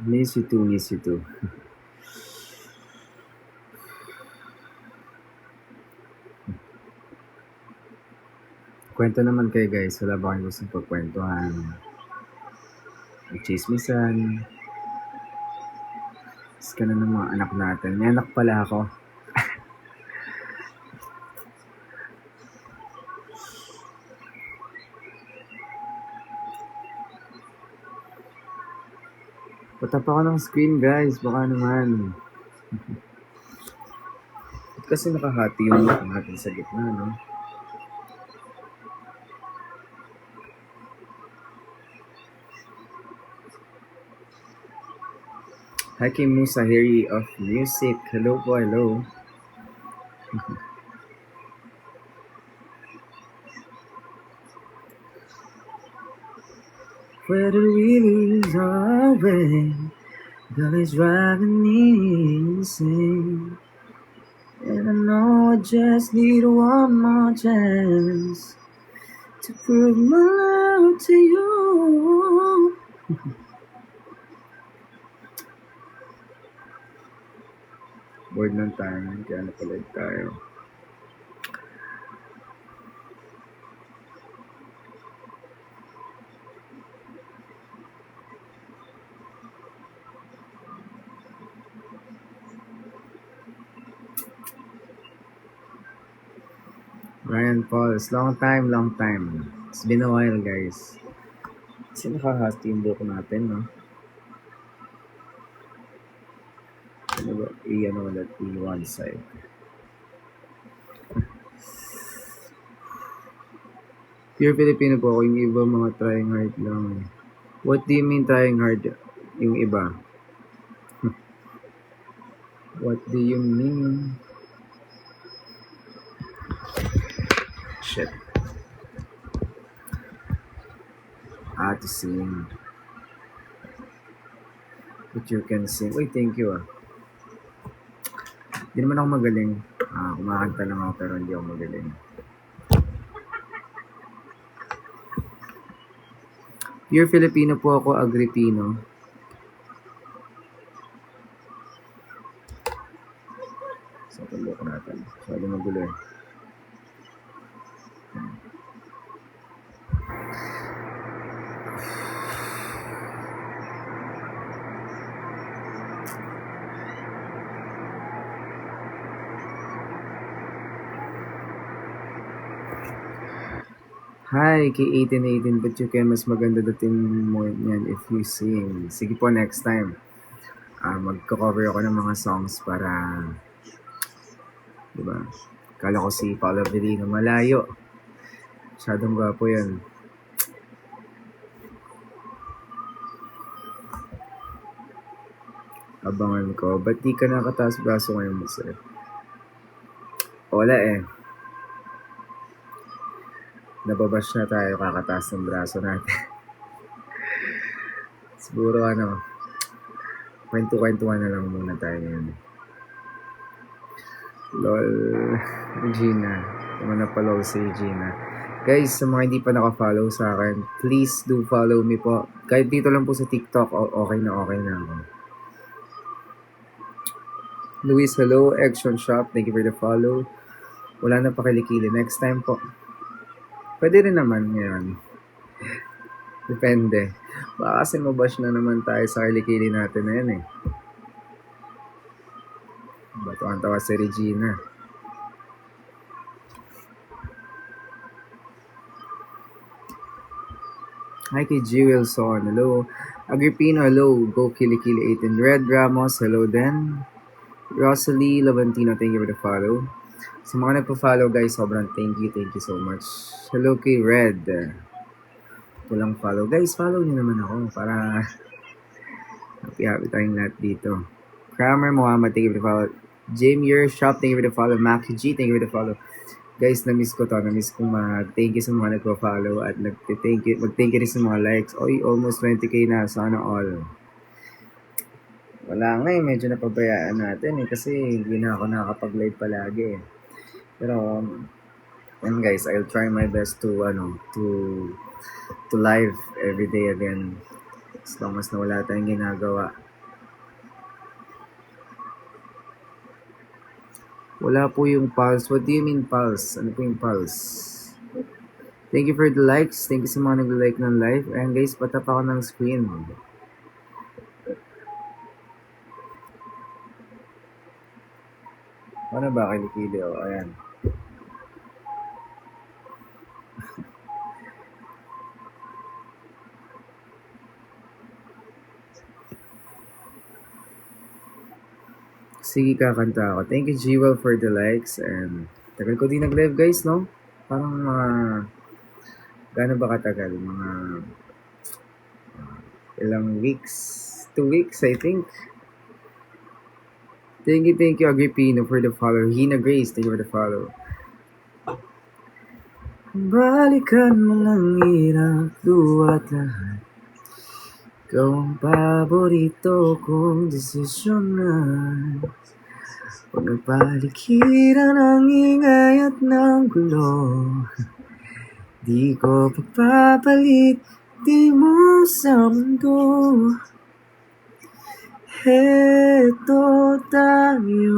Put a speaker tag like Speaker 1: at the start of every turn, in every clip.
Speaker 1: Miss you too, miss you too. Kwento naman kayo guys, wala ba kayong gustong pagkwentuhan? Chismisan. Is ka na ng mga anak natin. May anak pala ako. Patap ako ng screen guys, baka naman. Kasi nakahati yung natin sa gitna, no? Hi kay Musa Harry of Music. Hello po, hello. Where the wheels are red, girl is driving me insane. And I know I just need one more chance to prove my love to you. Bored ng time, kaya napalag tayo. Ryan Pauls, long time. It's been a while, guys. Kasi nakahati yung buhok natin, no? Ano ba? I-ano ulit, i-one side. Pure Filipino po ako, yung iba mga trying hard lang. What do you mean trying hard? Yung iba? What do you mean? Shit. To sing. But you can sing. Uy, thank you Hindi naman ako magaling. Kumakanta lang ako pero hindi ako magaling. Pure Filipino po ako, Agripino. So, tulo ko natin. Masyado magulo eh. Hi, kay 1818, but you can mas maganda dating mo yan if you sing. Sige po, next time. Magko-cover ako ng mga songs para, diba? Kala ko si Paolo Avellino, malayo. Masyadong gwapo yan. Abangan ko. Ba't di ka nakataas braso ngayon mo, sir? Wala eh. Nababash na tayo, kakataas ng braso natin. Siguro kwento-kwentuhan na lang muna tayo ngayon. Lol, Gina. Kung na-follow si Gina. Guys, sa mga hindi pa naka-follow sa akin, please do follow me po. Kahit dito lang po sa TikTok, okay na ako. Luis, hello. Action Shop, thank you for the follow. Wala na pakilikili. Next time po. Pwede rin naman ngayon. Depende. Baka kasi mabash na naman tayo sa kilikili natin na yan eh. Bato ang tawa si Regina. Hi kay G. Wilson. Hello. Agripino, hello. Go Kilikili 18. Red Ramos, hello din. Rosalie Lavantino, thank you for the follow. Sa mga nagpa-follow guys, sobrang thank you so much. Hello kay Red. Walang follow. Guys, follow niyo naman ako para happy tayong lahat dito. Kramer Muhammad, thank you for the follow. Jamie Shop, thank you for the follow. Maki G, thank you for the follow. Guys, na-miss ko to. Na-miss kong mag-thank you sa mga nagpa-follow at mag-thank you rin sa mga likes. Oy, almost 20k na. Sana all. Wala nga eh. Medyo napabayaan natin eh. Kasi hindi na ako nakakapag-live palagi eh. Pero, and guys, I'll try my best to live every day again. As long as na wala tayong ginagawa. Wala po yung pulse. What do you mean pulse? Ano po yung pulse? Thank you for the likes. Thank you sa mga nag-like ng live. Ayan guys, patap ako ng screen. Ano ba? Kilikili o. Ayan. Sige, kakanta ako. Thank you, Jewel, for the likes. And tagal ko din nag-live, guys, no? Parang mga... Gaano ba katagal? Mga... ilang weeks? 2 weeks, I think. Thank you, Agripino, for the follow. Hina Grace, thank you for the follow. Balikan mo ng hirap, luwat lahat. Ikaw ang paborito kong desisyonan. Huwag nagpalikiran ang ingay at ng gulo. Di ko pagpapalit, di mo sa mundo. Heto tayo.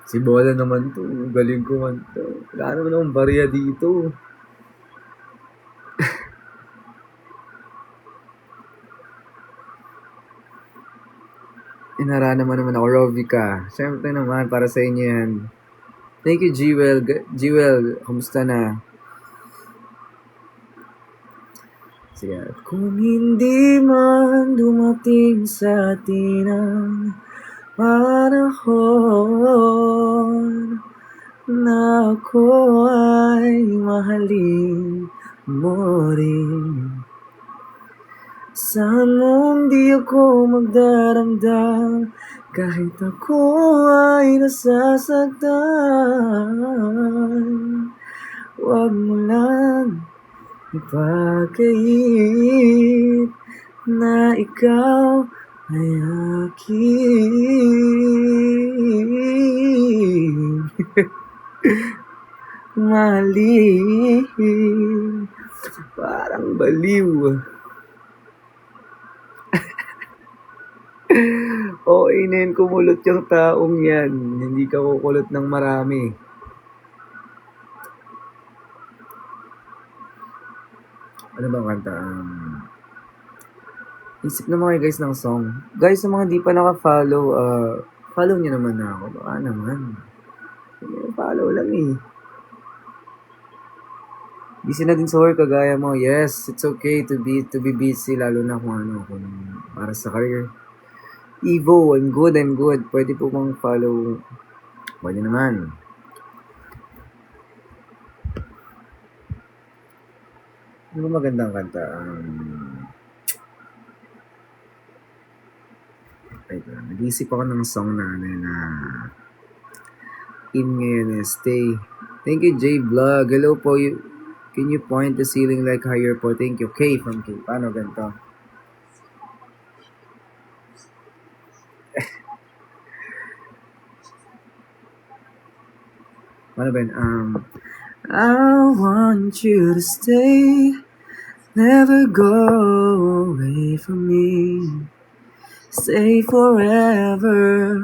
Speaker 1: Si Bola naman to, galing ko man to. Wala naman akong barya dito. Inara naman ako, Rovica. Siyempre naman, para sa inyo yan. Thank you, Jewel. Jewel, kumusta na? Sige. Kung hindi man dumating sa atin ang panahon na ako ay mahalin mo rin. Saan mo di ako magdaramdam kahit ako ay nasasaktan. Huwag mo lang ipagkait na ikaw ay aking mahalin. Parang baliw. Oo, inin, kumulot yung taong yan. Hindi ka kukulot ng marami. Ano bang kanta? Isip naman kayo guys ng song. Guys, sa mga di pa naka-follow, follow nyo naman na ako. Baka naman. Follow lang eh. Busy na din sa work kagaya mo. Yes, it's okay to be busy, lalo na kung para sa career. Evo, I'm good. Pwede po bang follow? Pwede naman. Ano magandang kanta? Nag-iisip ako ng song na in ngayon is Stay. Thank you, J Vlog. Hello po. Can you point the ceiling like higher po? Thank you. K from K. Paano ganito? Paano ba yun? I want you to stay. Never go away from me. Stay forever.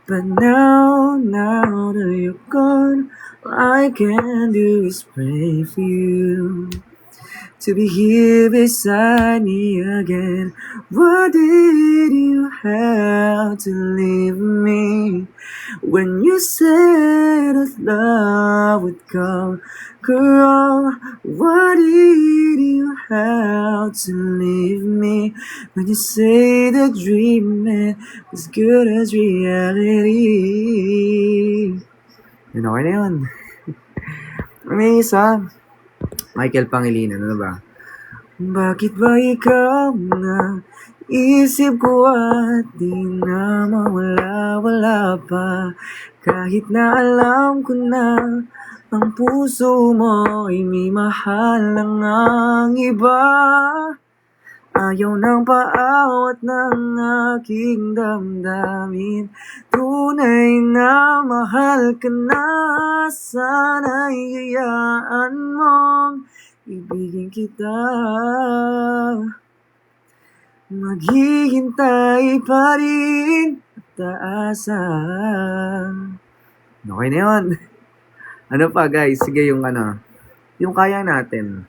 Speaker 1: But now that you're gone, all I can do is pray for you to be here beside me again. Why did you have to leave me when you said that love would come? Girl, why did you have to leave me when you say the dreaming as good as reality? Yun, okay na yun. May isa. Michael Pangilinan, ano ba? Bakit ba ikaw na isip ko at di na mawala pa? Kahit na alam ko na ang puso mo ay may mahal ng ang iba. Ayaw ng paawat ng aking damdamin. Tunay na mahal ka na. Sana'y hayaan mong ibigin kita. Maghihintay pa rin taasan. Okay na yun. Ano pa guys? Sige yung yung kaya natin.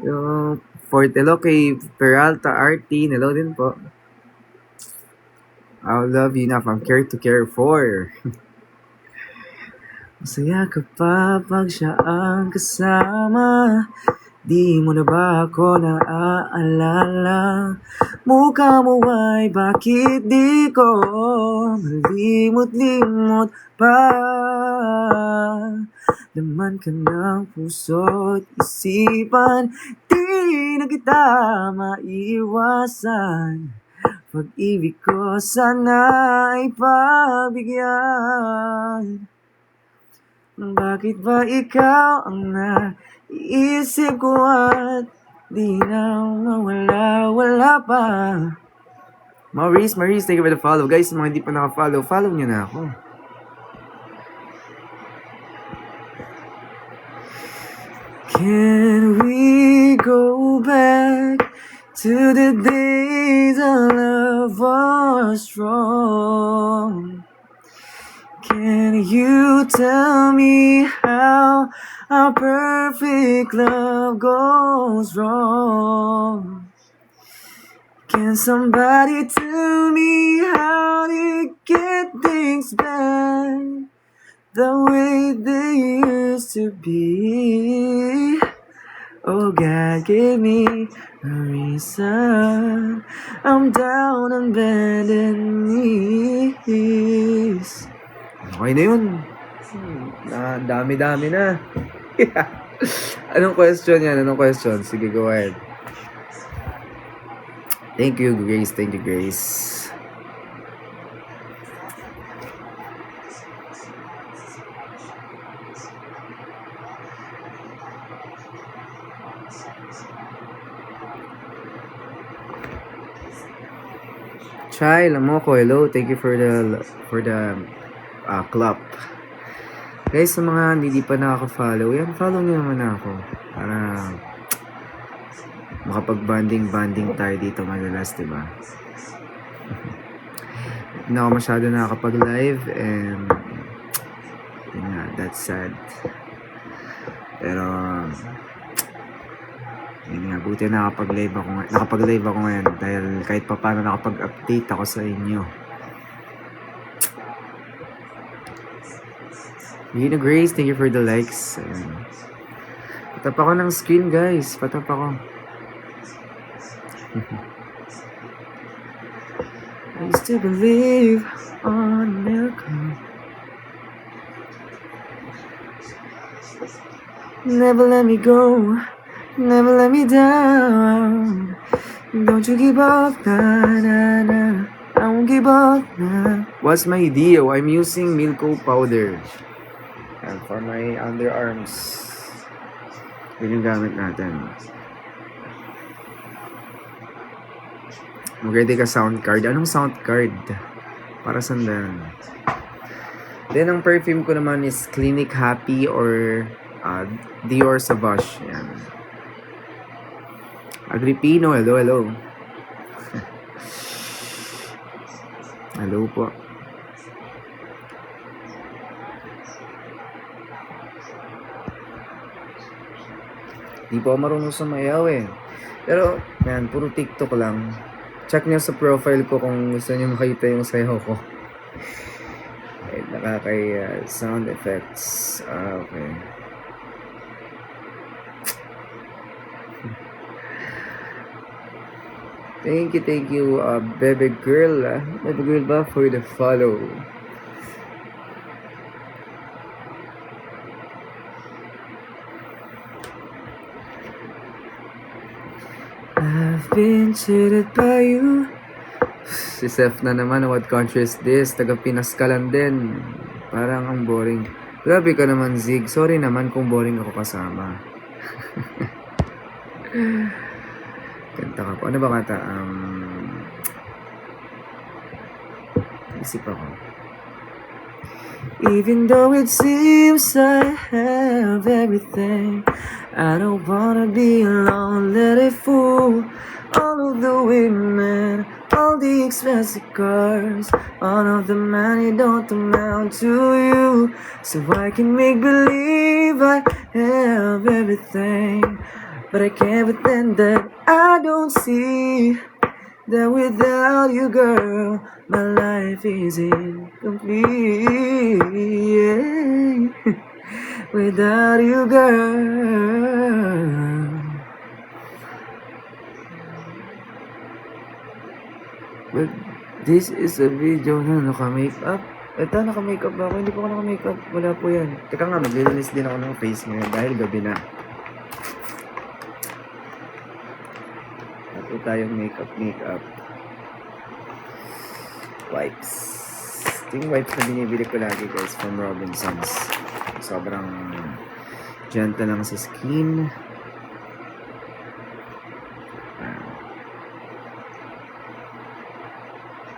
Speaker 1: Yung Fort hello kay Peralta RT. Hello din po. I'll love you now from care to care for. Masaya ka pa pag siya ang kasama. Di mo na ba ako naaalala? Mukha mo ay bakit di ko malimot-limot pa? Laman ka ng puso't isipan, di na kita maiwasan. Pag-ibig ko sana ay pagbigyan. Bakit ba ikaw ang naiisip ko at di na mawala-wala pa? Maurice, thank you for the follow. Guys, mga hindi pa naka-follow, follow nyo na ako. Can we go back to the days our love was strong? Can you tell me how our perfect love goes wrong? Can somebody tell me how to get things back the way they used to be? Oh, God gave me a reason. I'm down on bended knees. Okay na yun. Dami-dami na. Anong question yan? Anong question? Sige, go ahead. Thank you, Grace. Thank you, Grace. Chai Lamoko, hello. Thank you for the clap. Guys, sa mga hindi pa nakaka-follow, yan, follow nyo naman ako. Para makapag-banding tayo dito madalas, diba? Hindi na ako masyado nakakapag-live and yun nga, that's sad. Pero yun nga, buti nakapag-live ako ngayon dahil kahit pa paano nakapag-update ako sa inyo. Gina Grace, thank you for the likes. Patap ako ng screen, guys. Patap ako. I used to believe on a miracle. Never let me go. Never let me down. Don't you give up, na. I won't give up, na. What's my deal? I'm using Milko powder. And for my underarms. Yun yung gamit natin. Mag-ready ka sound card. Anong sound card? Para saan? Then, ang perfume ko naman is Clinique Happy or Dior Sauvage. Yan. Agripino, hello. Hello po. Di po ako marunong sumayaw eh. Pero, yan, puro TikTok lang. Check nyo sa profile ko kung gusto nyo makita yung sayaw ko. Okay, nakakaya sound effects. Okay. Thank you, Bebe Girl. Bebe Girl ba for the follow? I've been cheated by you. Si Seth na naman, what country is this? Taga Pinas ka lang din. Parang ang boring. Grabe ka naman, Zig. Sorry naman kung boring ako kasama. Kanta ka po. Ano ba kanta? Isip ako. Even though it seems I have everything, I don't wanna be alone, let it fool all of the women All the expensive cars, all of the money don't amount to you. So I can make believe I have everything, but I can't pretend that I don't see that without you, girl, my life is incomplete. Yeah. Without you, girl. But this is a video na naka-makeup. Ito, naka-makeup ba ako? Hindi po ako naka-makeup. Wala po yan. Teka nga, maglilinis din ako ng face ngayon dahil gabi na. Ito tayong makeup. Wipes. Ito yung wipes na binibili ko lagi, guys, from Robinsons. Sobrang gentle lang sa skin.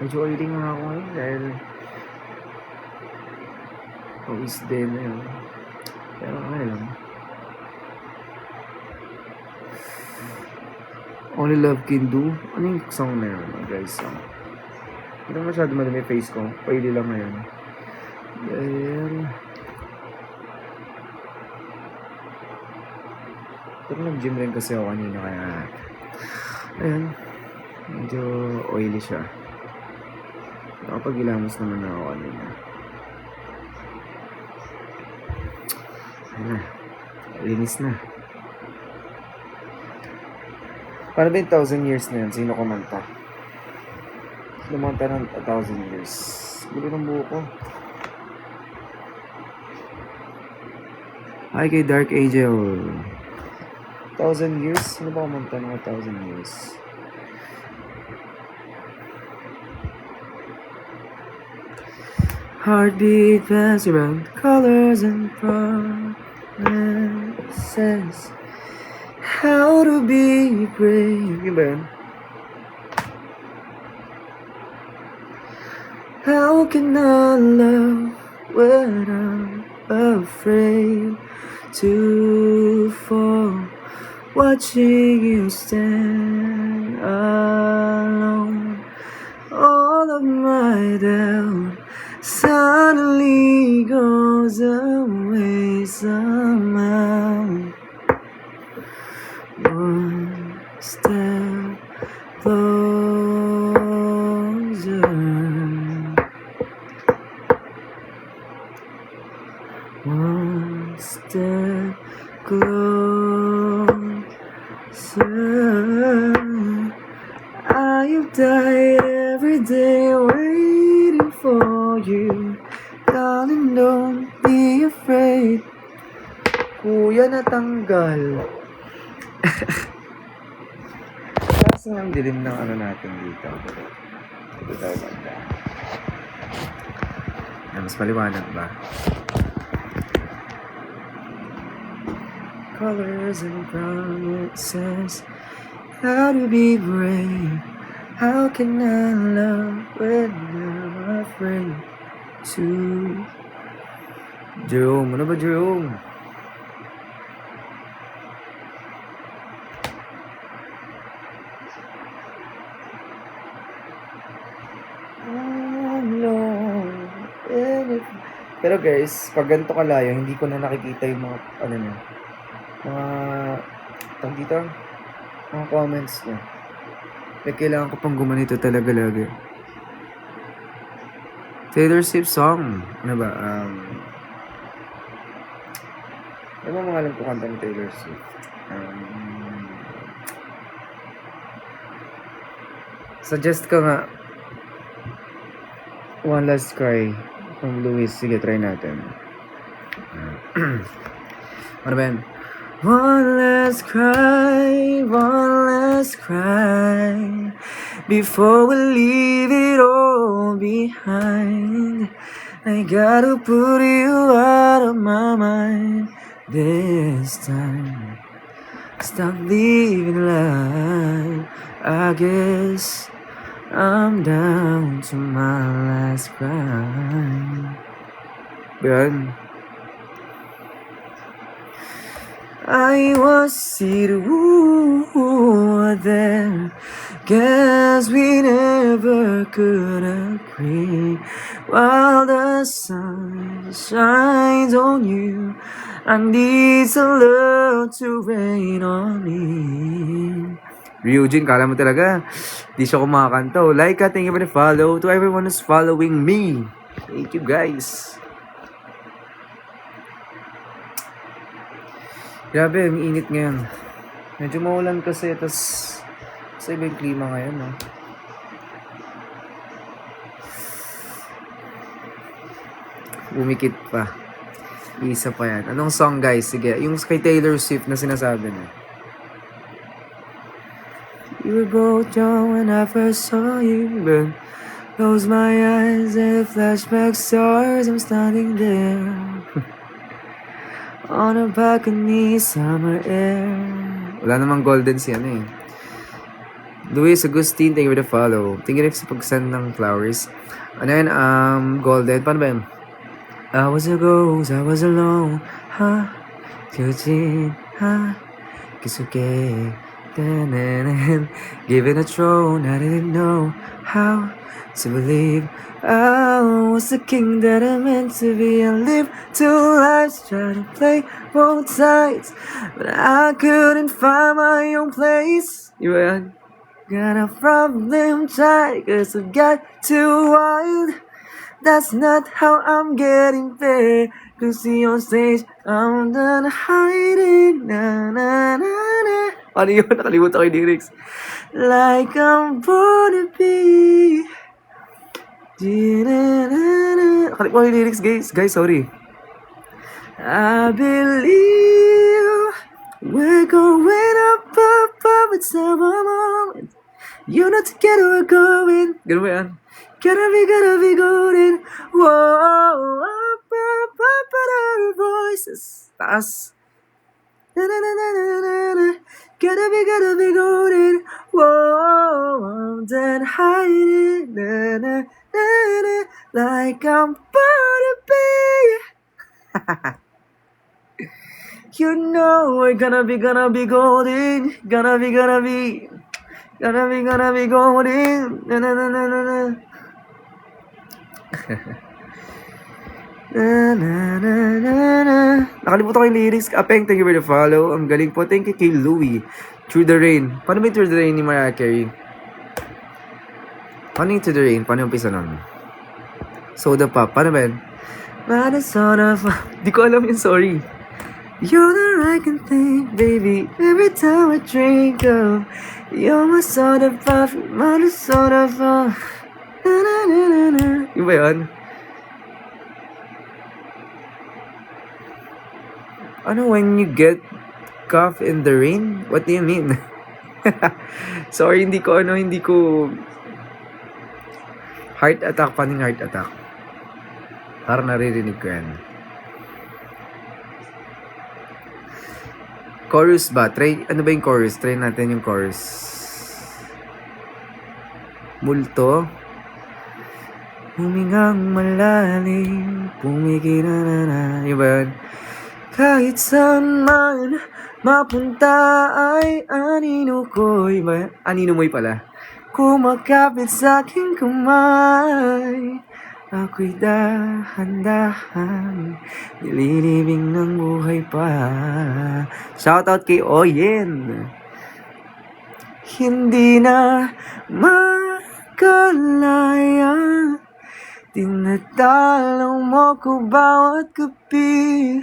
Speaker 1: Medyo oily nga ako ngayon dahil pawis din na yun. Pero okay lang. Only Love Can Do. Ano yung song na yun, guys? Hindi naman masyado madami face ko. Oily lang ngayon. Dahil pero nag-gym rin kasi ako kanina kaya ayun. Medyo oily siya. Nakapag-ilamos naman ako kanina. Ayun na. Linis na. Paano ba yung 1,000 years na yun? Sino kumanta? Lumanta ng 1,000 years. Gulo ng buho ko. Hi kay Dark Angel. 1,000 years? Sino ba kumanta ng 1,000 years? Heartbeat pass around colors and promises. How to be brave. Yun ba yun? How can I love when I'm afraid to fall? Watching you stand alone. All of my doubt suddenly goes away somehow. One step closer. One step closer. I have died every day waiting for you. Darling, don't be afraid. Kuya, natanggal. Kasi ang dilim ng ano natin dito. Dito tayo banda. Mas maliwanag ba? Colors and promises. How to be brave. How can I love when I'm afraid to? Jerome, ano ba Jerome? Pero guys, pag ganito kalayo, hindi ko na nakikita yung mga, ano nyo, mga, tawag dito, mga comments nyo. Like, kailangan ko pang gumanito talaga lagi. Taylor Swift song. Ano ba? Ano ba mga alam ko kanta ni Taylor Swift? Suggest ka nga. One Last Cry from Louis. Sige, try natin. Ano ba yan? One last cry before we leave it all behind. I gotta put you out of my mind this time. Stop living life. I guess I'm down to my last cry. Yan. I was seated there, Guess we never could agree. While the sun shines on you, I need some love to rain on me. Ryujin, kala mo talaga di siya kumakanta. Like, thank you for the follow. To everyone who's following me, thank you guys. Grabe, ang init ngayon. Medyo maulan kasi, tas sa iba yung klima ngayon, no? Umikit pa. Isa pa yan. Anong song, guys? Sige, yung kay Taylor Swift na sinasabi niya. You were both young when I first saw you, but close my eyes and flashback stars. I'm standing there on a balcony, summer air. Wala namang golden si ano eh. Luis Agustin, thank you for the follow. Thank you sa pag-send ng flowers. Ano yan, golden. Paano ba yun? I was a ghost, I was alone. Ha? Kyujin, ha? Kisuke. Given a throne, I didn't know how to believe I was the king that I meant to be. And live two lives, try to play both sides, but I couldn't find my own place. You were got a problem child, cause I got too wild. That's not how I'm getting paid. Cause see on stage, I'm done hiding. Na na na na. Ano yun? Nakalimutan ko yung lyrics. Like I'm born to be. Nakalimutan ko yung lyrics, guys. Guys, sorry. I believe we're going up, up, up with some moment. You know together we're going. Ganun ba yan? Gotta be golden. Whoa, up, up, up, our voices. Taas. Na na na na na na na. Gotta be golden. Whoa, I'm done hiding. Na na na na. Like I'm born to be. You know we're gonna be golden. Gonna be golden. Na na na na na na. Na na na na na. Nakalimutan ko yung lyrics. Apeng, thank you for the follow. Ang galing po. Thank you kay Louie. Through the Rain. Paano ba yung Through the Rain ni Mariah Carey? Paano yung Through the Rain? Paano yung umpisa nun? Soda Pop. Paano ba yun? Not a soda pop. Di ko alam yun, sorry. You're the right can think, baby. Every time I drink of you're my soda pop. Not a soda pop. Na na na na na. Yung ba yun? Ano, when you get cough in the rain? What do you mean? Sorry, hindi ko heart attack, paning heart attack. Parang naririnig ko yan. Chorus ba? Ano ba yung chorus? Try natin yung chorus. Multo. Humingang malalim, pumigil na. Yung ba yun? Kahit saan man mapunta ay anino ko'y anino mo'y pala. Kumakapit sa aking kamay, ako'y dahan-dahan, nililibing ng buhay pa. Shoutout kay Oyen. Hindi na makalaya, tinatalo mo ko bawat gabi.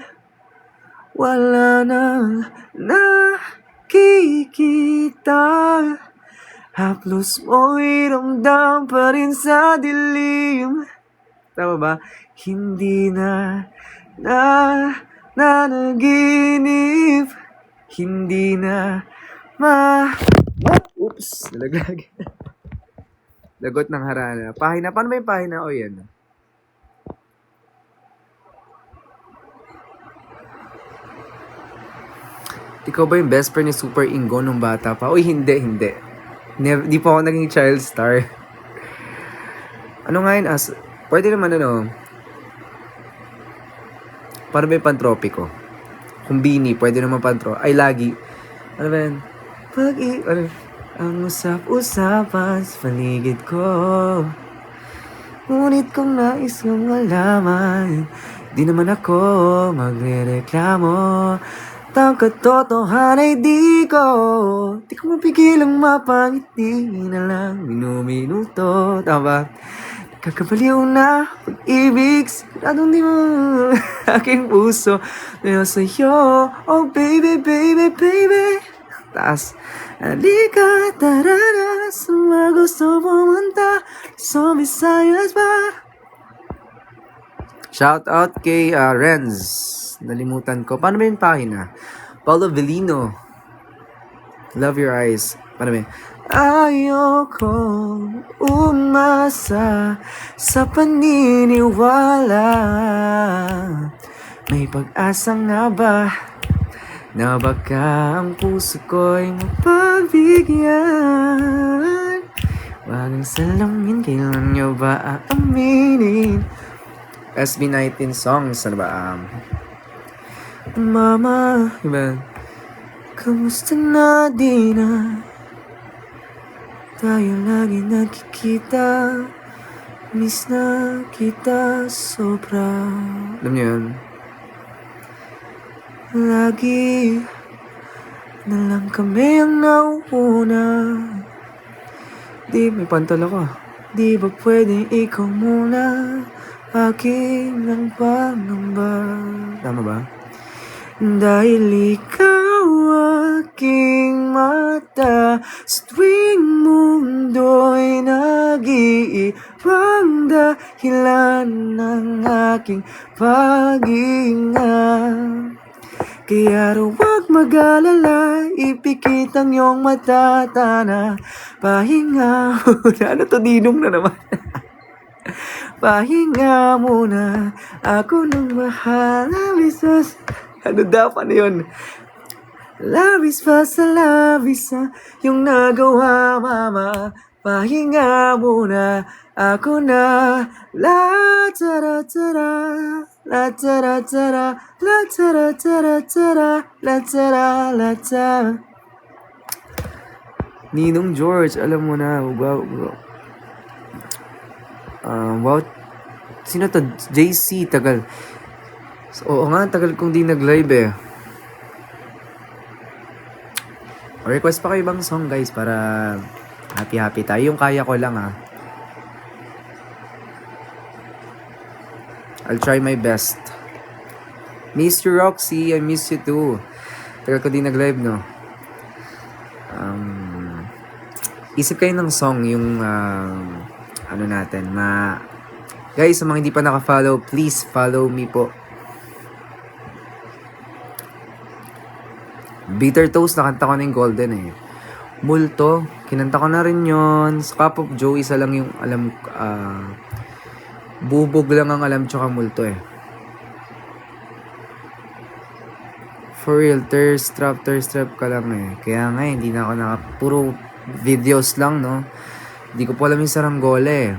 Speaker 1: Wala nang nakikita, haplos mo'y ramdam pa rin sa dilim. Tama ba? Hindi na nanaginip, hindi na Oops! Nalaglag. Lagot ng harana. Pahina. Paano ba yung pahina? O yan. Ikaw ba yung best friend ni Super Ingo nung bata pa? Uy, hindi. Di pa ako naging child star. Ano nga yun? Pwede naman paano ba yung pantropiko? Kung Bini, pwede naman pantro. Ay, lagi. Ano ba yan? ang usap-usapan sa paligid ko. Ngunit kung nais kong malaman, di naman ako magrereklamo. Ang katotohanan ay di ko mapigilang mapangiti na lang minuminuto. Tama ba? Kakabaliw na pag-ibig, siguradong di mo aking puso na sa'yo. Oh baby, baby, baby. Taas. Halika, tara na sa mga gusto pumunta sa Visayas ba? Shout out kay Renz. Nalimutan ko. Paano ba yung pahina? Paulo Velino. Love your eyes. Paano ba yun? Ayoko umasa sa paniniwala. May pag-asa nga ba na baka ang puso ko'y mapagbigyan? Walang salamin, kailan nyo ba aaminin? SB19 songs, ano ba? Mama, diba? Kamusta na di na tayo lagi nagkikita? Miss na kita sobra. Alam niyo yun? Lagi na lang kami ang nauuna. Di may pantal ako. Di ba pwedeng ikaw muna? Aking ang pangamba. Tama ba? Dahil ikaw aking mata sa tuwing mundo'y nag-iibang dahilan ng aking pag-iingat. Kaya raw huwag mag-alala, ipikit ang iyong mata, tana. Pahinga muna. Ano to, dinong na naman? Pahinga muna, ako nang mahal. Ano daw, ano yun? Labis pa sa labis na yung nagawa, mama. Pahinga muna, ako na. La tara tara, la tara tara, la tara tara tara, la tara la tara. Ninong George, alam mo na. Wow. Wow. Sino to? JC, tagal. Oo nga, tagal kong di nag-live eh. Request pa kayo ibang song guys para happy tayo. Yung kaya ko lang ah. I'll try my best. Miss you Roxy, I miss you too. Tagal ko di nag-live no. Isip kayo ng song yung ano natin guys, sa mga hindi pa naka-follow, please follow me po. Bitter Toast, nakanta ko na yung Golden eh. Multo, kinanta ko na rin yun. Sa Cup of Joe, isa lang yung alam, Bubog lang ang alam, tsaka Multo eh. For real, thirst trap ka lang eh. Kaya nga, hindi na ako puro videos lang, no? Hindi ko po alam yung saranggola eh.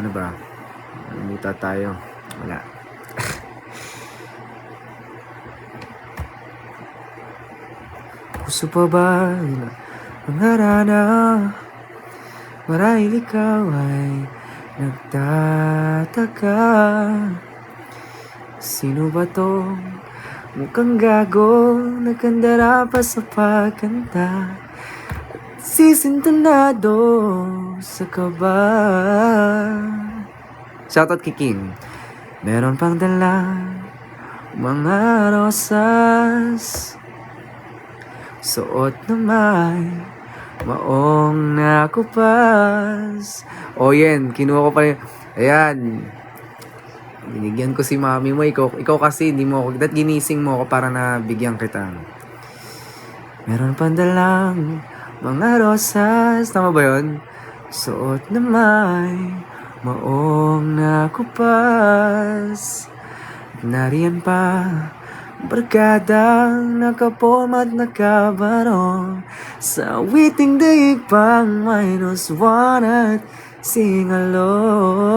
Speaker 1: Ano ba? Muta tayo. Wala. Puso pa ba ang harana? Marahil ikaw ay nagtataka. Sino ba to? Mukhang gago, nagkandara pa sa pagkanta. Sisintonado sa kaba. Shoutout kay King. Meron pang dala mga rosas, suot na may maong nakupas. O yan, kinuha ko pa rin. Ayan. Binigyan ko si mami mo. Ikaw kasi, hindi mo ako, ginising mo ako para nabigyan kita. Meron pang dalang mga rosas. Tama ba yun? Suot na may maong nakupas. At nariyan pa barkadang nakaporma at nakabarong sa witing daig pang -1 at sing along.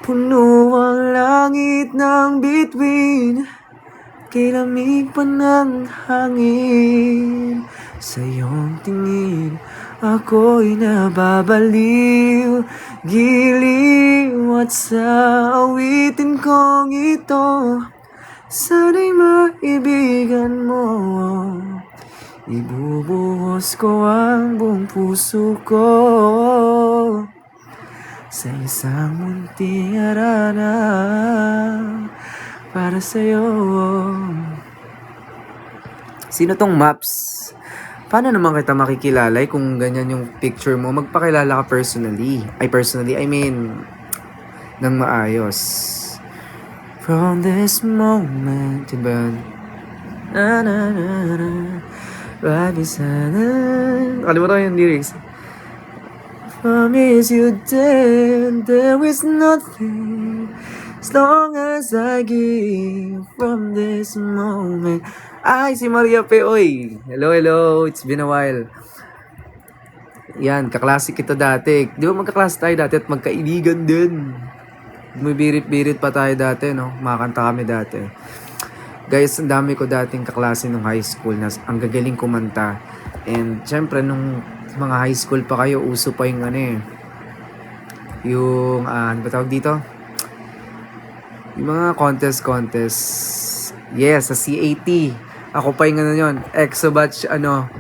Speaker 1: Puno ang langit ng bituin, kay lamig pa ng hangin. Sa iyong tingin, ako'y nababaliw. Giliw at sa awitin kong ito, sana'y maibigan mo. Ibubuhos ko ang buong puso ko sa isang munting arana para sa'yo. Sino tong Maps? Paano naman kita makikilala kung ganyan yung picture mo? Magpakilala ka personally. I mean, nang maayos. From this moment, diba? Na na na na, right beside us. Kalimutan yung lyrics. Promise you then there is nothing as long as I give from this moment. Ay, si Maria Peoy. Hello, hello. It's been a while. Yan, kaklase kita dati. Di ba magkaklase tayo dati at magkaibigan din. Bumibirit-birit pa tayo dati, no? Makakanta kami dati. Guys, ang dami ko dating kaklase nung high school na ang gagaling kumanta. And syempre, nung mga high school pa kayo, uso pa yung ano eh. Yung, ano ba tawag dito? Yung mga contest. Yes, sa CAT. Ako pa yung ano yun, Exobatch, ano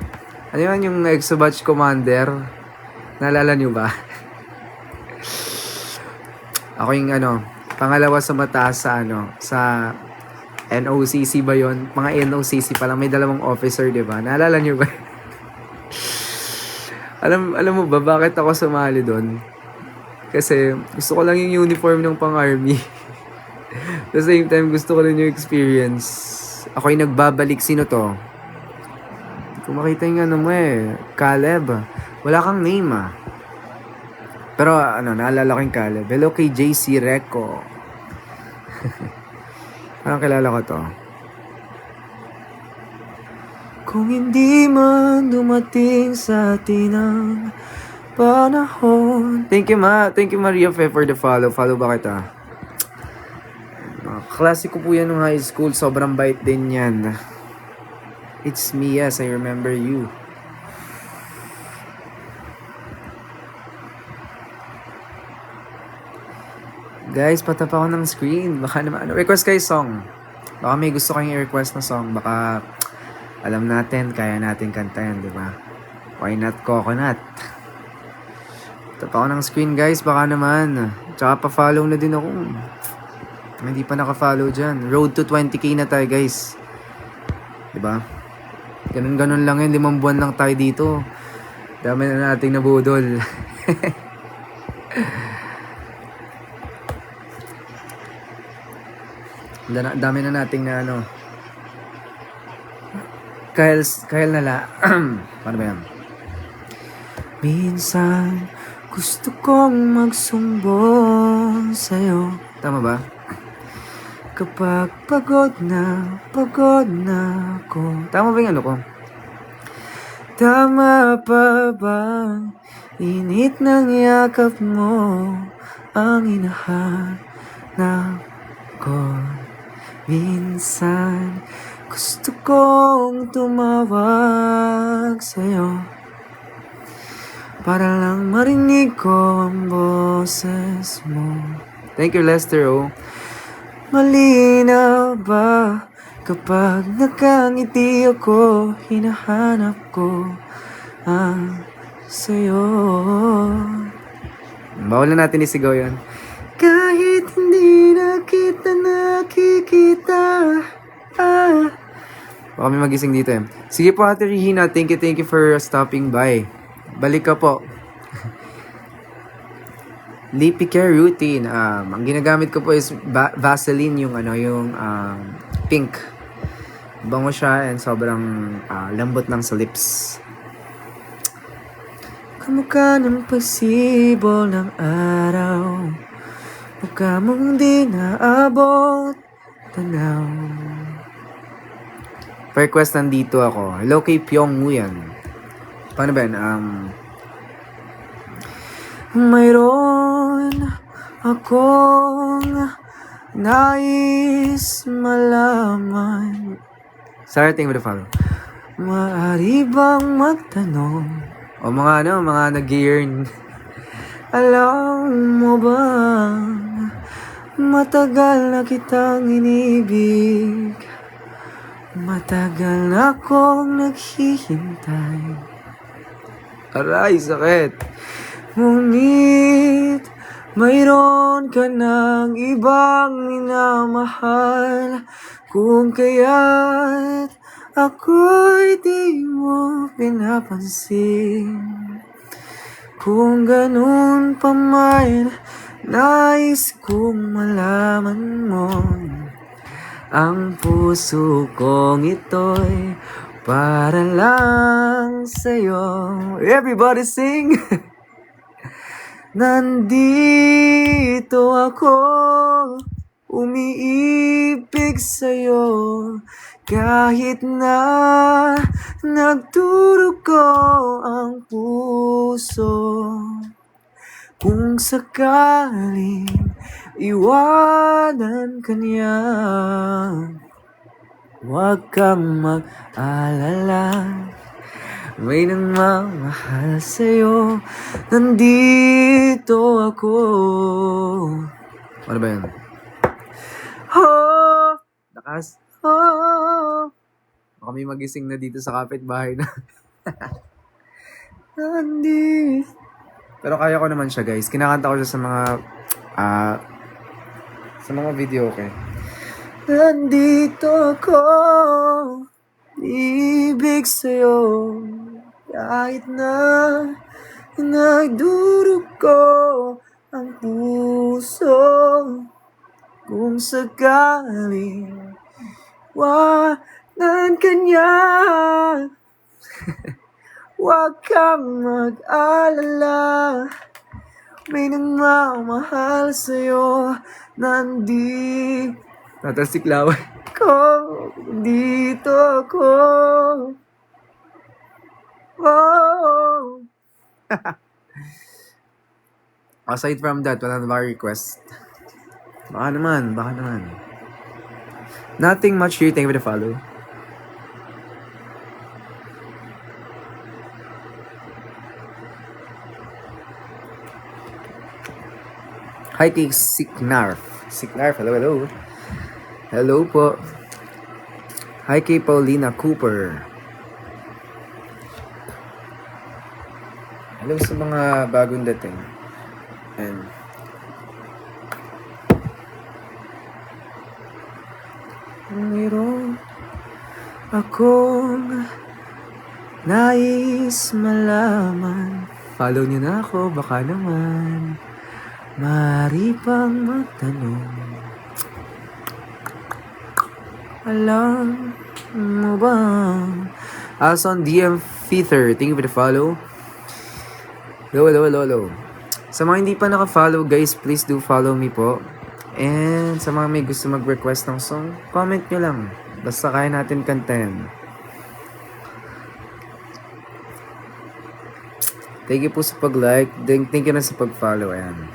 Speaker 1: yun yung Exobatch Commander? Naalala nyo ba? Ako yung ano, pangalawa sa mataas sa ano, sa NOCC ba yun? Mga NOCC pa lang, may dalawang officer, di ba? Naalala nyo ba? alam mo ba, bakit ako sumali doon? Kasi gusto ko lang yung uniform ng pang-army. At the same time, gusto ko rin yung experience. Ako yung nagbabalik. Sino to? Hindi ko makita yung ano mo eh. Caleb. Wala kang name ah. Pero ano, naalala ko yung Caleb. Hello kay JC Reco. Parang kilala ko to. Kung hindi man dumating sa atin ang panahon. Thank you Maria Fe for the follow. Follow ba kita? Klase ko po yan nung high school. Sobrang bait din yan. It's me, yes. I remember you. Guys, patap ako ng screen. Baka naman, request kayo song. Baka may gusto kayong i-request na song. Baka alam natin, kaya natin kantayan, di ba? Why not coconut? Patap ako ng screen, guys. Baka naman. Tsaka pa-follow na din ako. Hindi pa naka-follow dyan. Road to 20k na tayo, guys. Diba? Ganun lang yun. 5 buwan lang tayo dito. Dami na nating nabudol. Dami na nating na ano. Kyle nala. Paano ba yan? Minsan, gusto kong magsumbong sa'yo. Tama ba? Kapag pagod na ako. Tama ba yung ano ko? Tama pa ba? Init ng yakap mo ang hinahanap ko. Minsan, gusto kong tumawag sa'yo para lang marinig ko ang boses mo. Thank you, Lester, oh. Malinaw ba kapag nakangiti ako, hinahanap ko ang sa'yo. Bawal na natin isigaw yan. Kahit hindi na kita nakikita. Baka may magising dito eh. Sige po, Ate Regina, thank you for stopping by. Balik ka po. Lippy care routine. Ang ginagamit ko po is Vaseline, yung pink. Bango siya and sobrang lambot lang sa lips. Kamukha ng pasibol ng araw, mukha mong di naabot tanaw. Per request nandito ako. Hello kay Pyong Nguyen. Paano ba yan? Mayroon akong nais malaman Starting with the follow. Maaari bang magtanong? O mga nag-yearn. Alam mo ba, matagal na kitang inibig. Matagal na akong naghihintay. Aray, sakit. Ngunit, mayroon ka ng ibang minamahal. Kung kaya't ako'y di mo pinapansin. Kung ganun pa man, nais kong malaman mo. Ang puso kong ito'y para lang sa'yo. Everybody sing! Nandito ako, umiibig sa'yo. Kahit na nagdurugo ang puso. Kung sakaling iwanan ka niya, huwag kang mag-alala. May nagmamahal sa'yo. Nandito ako. Ano ba yun? Oh! Lakas. Oh! Baka may magising na dito sa kapitbahay na. Nandito. Pero kaya ko naman siya, guys. Kinakanta ko siya sa mga video, okay? Nandito ako, ibig sa'yo. Kahit na nagdurugo ang puso. Kung sakaling wanan ka niya, huwag kang mag-alala. May nagmamahal sa'yo. Natasiklawan ko. Dito ako. Oh. Aside from that, wala na ba request? Baka naman. Nothing much here. Thank you for the follow. Hi kay Siknarf, hello. Hello po. Hi kay Paulina Cooper. Hello sa mga bagong dating. And mayroon akong nais malaman. Follow niyo na ako, baka naman maaari pang magtanong. Alam mo ba? Alson DM Feather, thank you for the follow. Hello. Sa mga hindi pa naka-follow, guys, please do follow me po. And sa mga may gusto mag-request ng song, comment nyo lang. Basta kaya natin kantahin. Thank you po sa pag-like. Thank you na sa pag-follow. Ayan.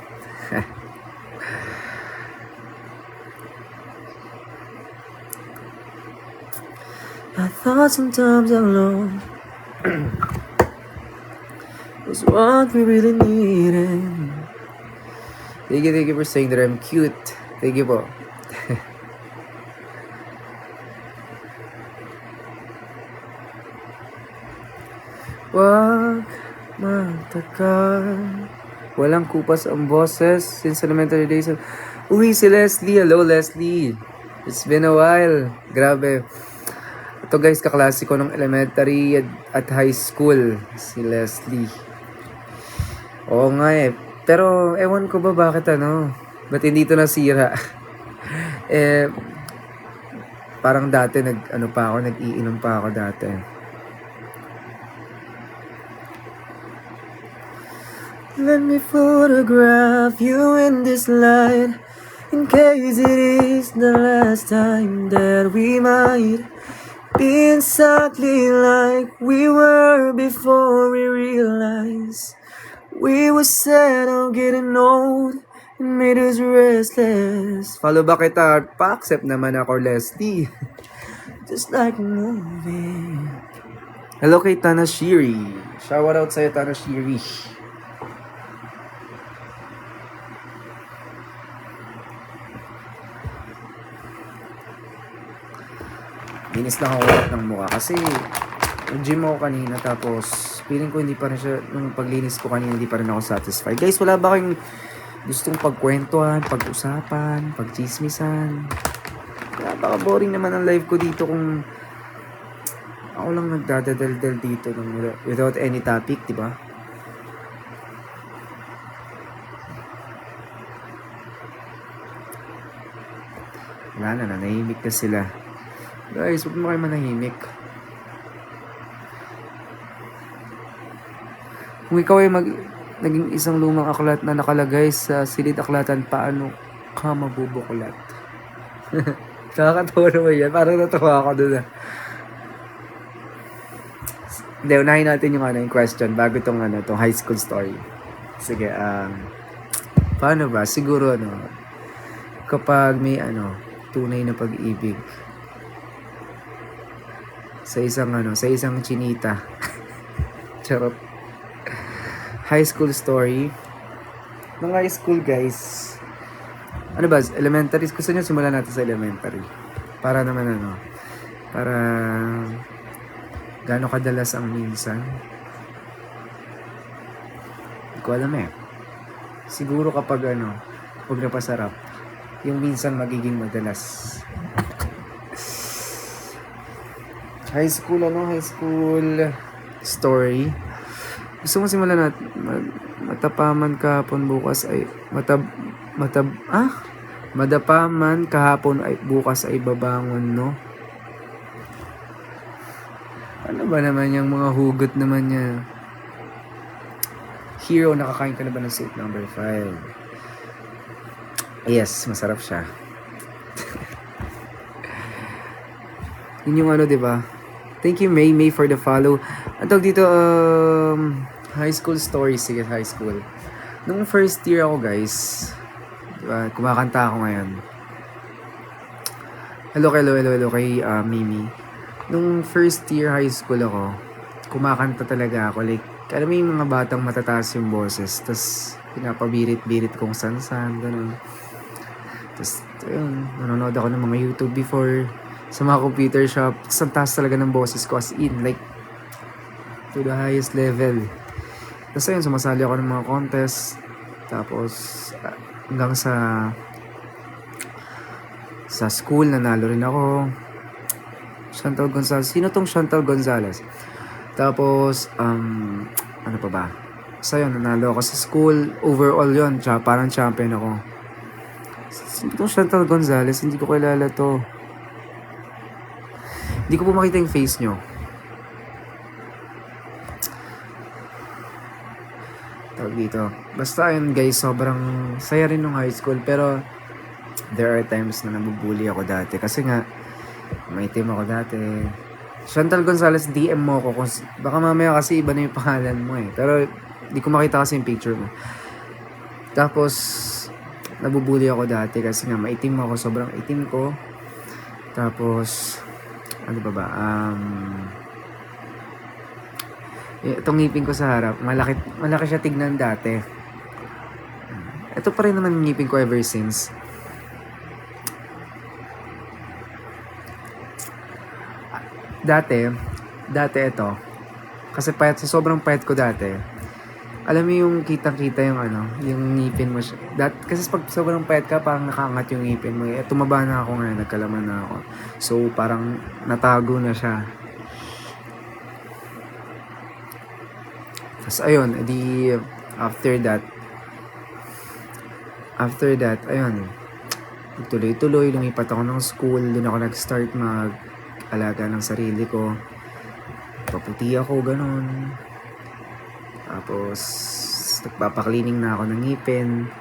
Speaker 1: I thought sometimes alone was what we really needed. Thank you for saying that I'm cute. Thank you po. Wag magtakal. Walang kupas ang boses since elementary days. Uy, si Leslie. Hello, Leslie. It's been a while. Grabe. Ito guys, kaklase ko ng elementary at high school. Si Leslie. Oo nga eh. Pero ewan ko ba bakit ba't hindi ito nasira? Parang dati nag-iinom pa ako dati. Let me photograph you in this light, in case it is the last time that we might be exactly like we were before we realized we were sad on getting old and made us restless. Follow ba kita? Pa-accept naman ako, Leslie. Just like a movie. Hello kay Tanashiri. Shout out sa'yo, Tanashiri. Linis lang ako ng mukha kasi nag-gym ako kanina tapos feeling ko hindi pa rin siya, nung paglinis ko kanina hindi pa rin ako satisfied. Guys, wala ba kayong gustong pagkwentuhan, pag-usapan, pagchismisan? Napaka-boring naman ang live ko dito kung ako lang nagdadadaldal dito without any topic, di ba? Wala na, nahimik na sila. Guys, huwag mo kayo manahimik. Kung ikaw ay naging isang lumang aklat na nakalagay sa silid aklatan, paano ka mabubuklat? Nakakatawa naman yan. Parang natawa ako doon. Hindi, unahin natin yung question bago tong high school story. Sige, paano ba? Siguro kapag may tunay na pag-ibig sa isang chinita. Charot. High school story. Nung high school, guys, elementary. Gusto nyo simulan natin sa elementary. Para naman para gaano kadalas ang minsan. Hindi ko alam eh. Siguro kapag napasarap, yung minsan magiging madalas. High school story. Gusto mo simulan natin? Matapaman kahapon bukas ay madapaman kahapon ay bukas ay babangon, no? Ano ba naman yung mga hugot naman niya? Hero, nakakain ka na ba ng soup number 5? Yes, masarap siya. Yun yung diba? Thank you, May for the follow. Ang tawag dito, high school story. Sige, high school. Nung first year ako, guys, diba, kumakanta ako ngayon. Hello kay Mimi. Nung first year high school ako, kumakanta talaga ako. Like, alam mo yung mga batang matataas yung boses, tas pinapabirit-birit kong san-san, ganun. Tas, ayun, nanonood ako ng mga YouTube before sa mga computer shop. Tas ang taas talaga ng boses ko, as in, like, to the highest level. Tas ayun, sumasali ako ng mga contest. Tapos, hanggang sa school, nanalo rin ako. Chantal Gonzalez. Sino tong Chantal Gonzalez? Tapos, ano pa ba? So yun, nanalo ako sa school. Overall yun, parang champion ako. Sino tong Chantal Gonzalez? Hindi ko kilala to. Hindi ko po makita yung face nyo. Tawag dito. Basta yun, guys, sobrang saya rin nung high school. Pero, there are times na nabubuli ako dati. Kasi nga, may team ako dati. Chantal Gonzalez, DM mo ako. Baka mamaya kasi iba na yung pangalan mo eh. Pero, di ko makita kasi yung picture mo. Tapos, nabubuli ako dati kasi nga maitim ako. Sobrang itim ko. Tapos, ano ba? Itong ngipin ko sa harap, malaki siya tignan dati. Ito pa rin naman yung ngipin ko ever since. Dati ito. Kasi sa sobrang payat ko dati. Alam mo yung kitang-kita yung yung ngipin mo. Kasi pag sobrang payat ka, parang nakaangat yung ngipin mo. Tumaba na ako ngayon, nagkalaman na ako. So, parang natago na siya. Tapos, ayun, after that, ayun, tuloy-tuloy, lumipat ako ng school. Doon ako nag-start mag-alaga ng sarili ko. Paputi ako, ganun. Tapos, nagpapaklining na ako ng ngipin.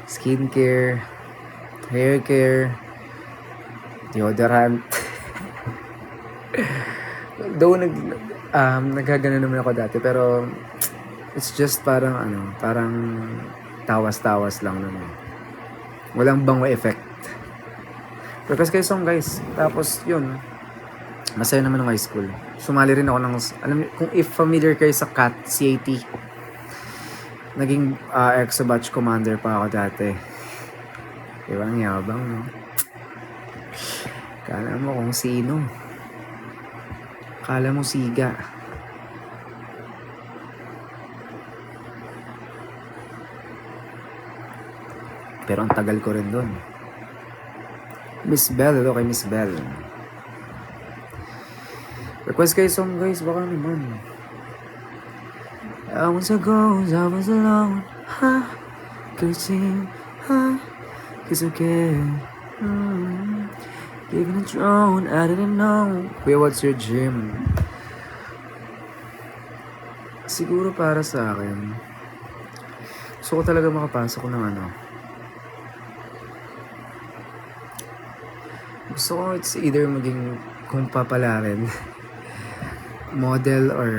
Speaker 1: Skincare, hair care, deodorant. Though nagagano naman ako dati, pero it's just parang tawas-tawas lang naman. Walang bango effect. Request kayo song guys. Tapos yun, masaya naman ng high school. Sumali rin ako ng, alam niyo, kung if familiar kayo sa CAT, naging EXO batch commander pa ako dati. Diba, ang yabang, no? Kala mo kung sino. Kala mo siga. Pero ang tagal ko rin doon. Miss Bell, hello kay Miss Bell. Request kayo song guys, baka naman. Hours ago, I was alone. Could see, cause I care. Given a throne, I didn't know. Kuya, what's your dream? Siguro para sa akin, gusto ko talaga makapasok ng ano. Gusto ko it's either maging, kung papalarin, model or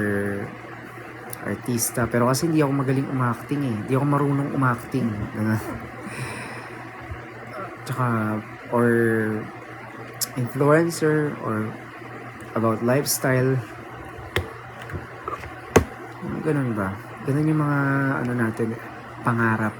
Speaker 1: artista. Pero kasi hindi ako magaling umacting eh. Hindi ako marunong umacting. Tsaka, or influencer, or about lifestyle. Ganun ba? Ganun yung mga, ano natin, pangarap.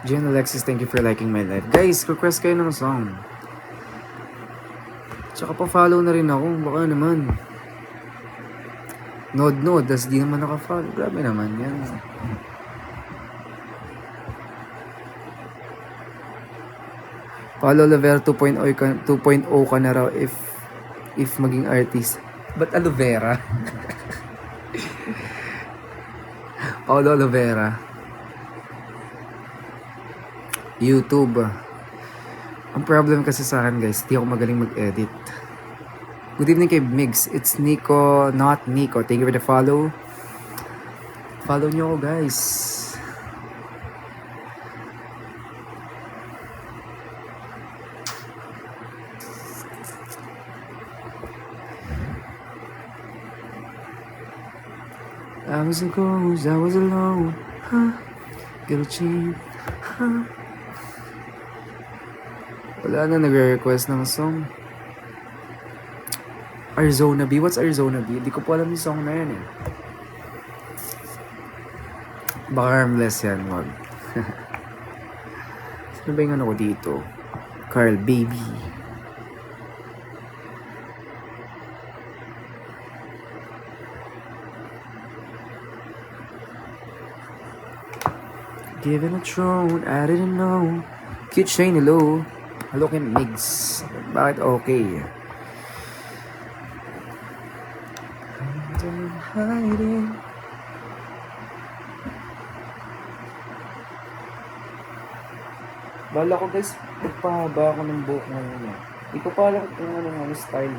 Speaker 1: Jen Alexis, thank you for liking my live. Guys, request kayo ng song. Tsaka pa-follow na rin ako. Baka naman. Nod, das di naman naka-follow. Grabe naman yan. Paulo Lavera 2.0 ka na raw if maging artist. Ba't aloe vera? Paulo Lavera. YouTube. Ang problem kasi sa akin guys, di ako magaling mag-edit. Good evening kay Migs. It's Nico, not Nico. Thank you for the follow. Follow nyo ako guys. Hours ago, I was alone. Guilty. Wala na nagre-request ng song. Arizona B? What's Arizona B? Hindi ko po alam yung song na yan eh. Baka harmless yan, wag. Sino ba yung ano ko dito? Carl Baby. Given a throne, I didn't know. Cute Shane, hello. Hello kay Migs. Bakit okay? I'm hiding. Bala ko guys, magpahaba ako ng buhok ngayon eh. Hindi ko pa alam kung ano style.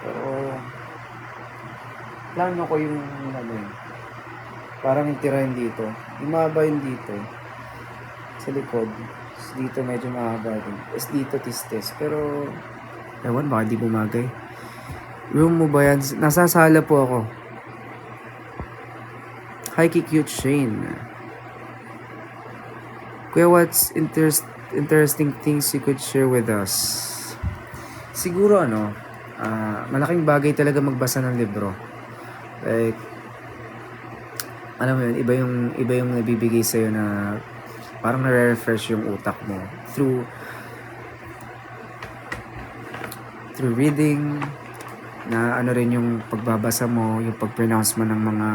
Speaker 1: Pero, plano ko yung ano yun. Parang itirahin dito. Yung mahaba yun dito. Sa likod. Tapos dito medyo mahaba din. Tapos dito tistes. Pero, ewan, baka di bumagay. Room mo ba yan? Nasa sala po ako. Hi, Cute Shane. Kuya, what's interesting things you could share with us? Siguro malaking bagay talaga magbasa ng libro. Like, alam mo yun, iba yung nabibigay sa'yo na parang nare-refresh yung utak mo through reading, na ano rin yung pagbabasa mo, yung pag-pronounce mo ng mga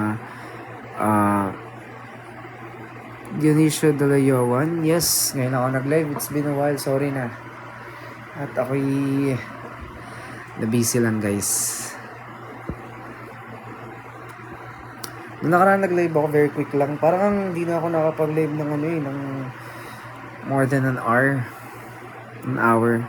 Speaker 1: Dionisio Dalayowan. Yes, ngayon ako nag-live. It's been a while, sorry na. At ako'y na-busy lang guys. Nung nakaraan nag-live ako, very quick lang. Parang hindi na ako nakapag-live ng ng more than an hour. An hour.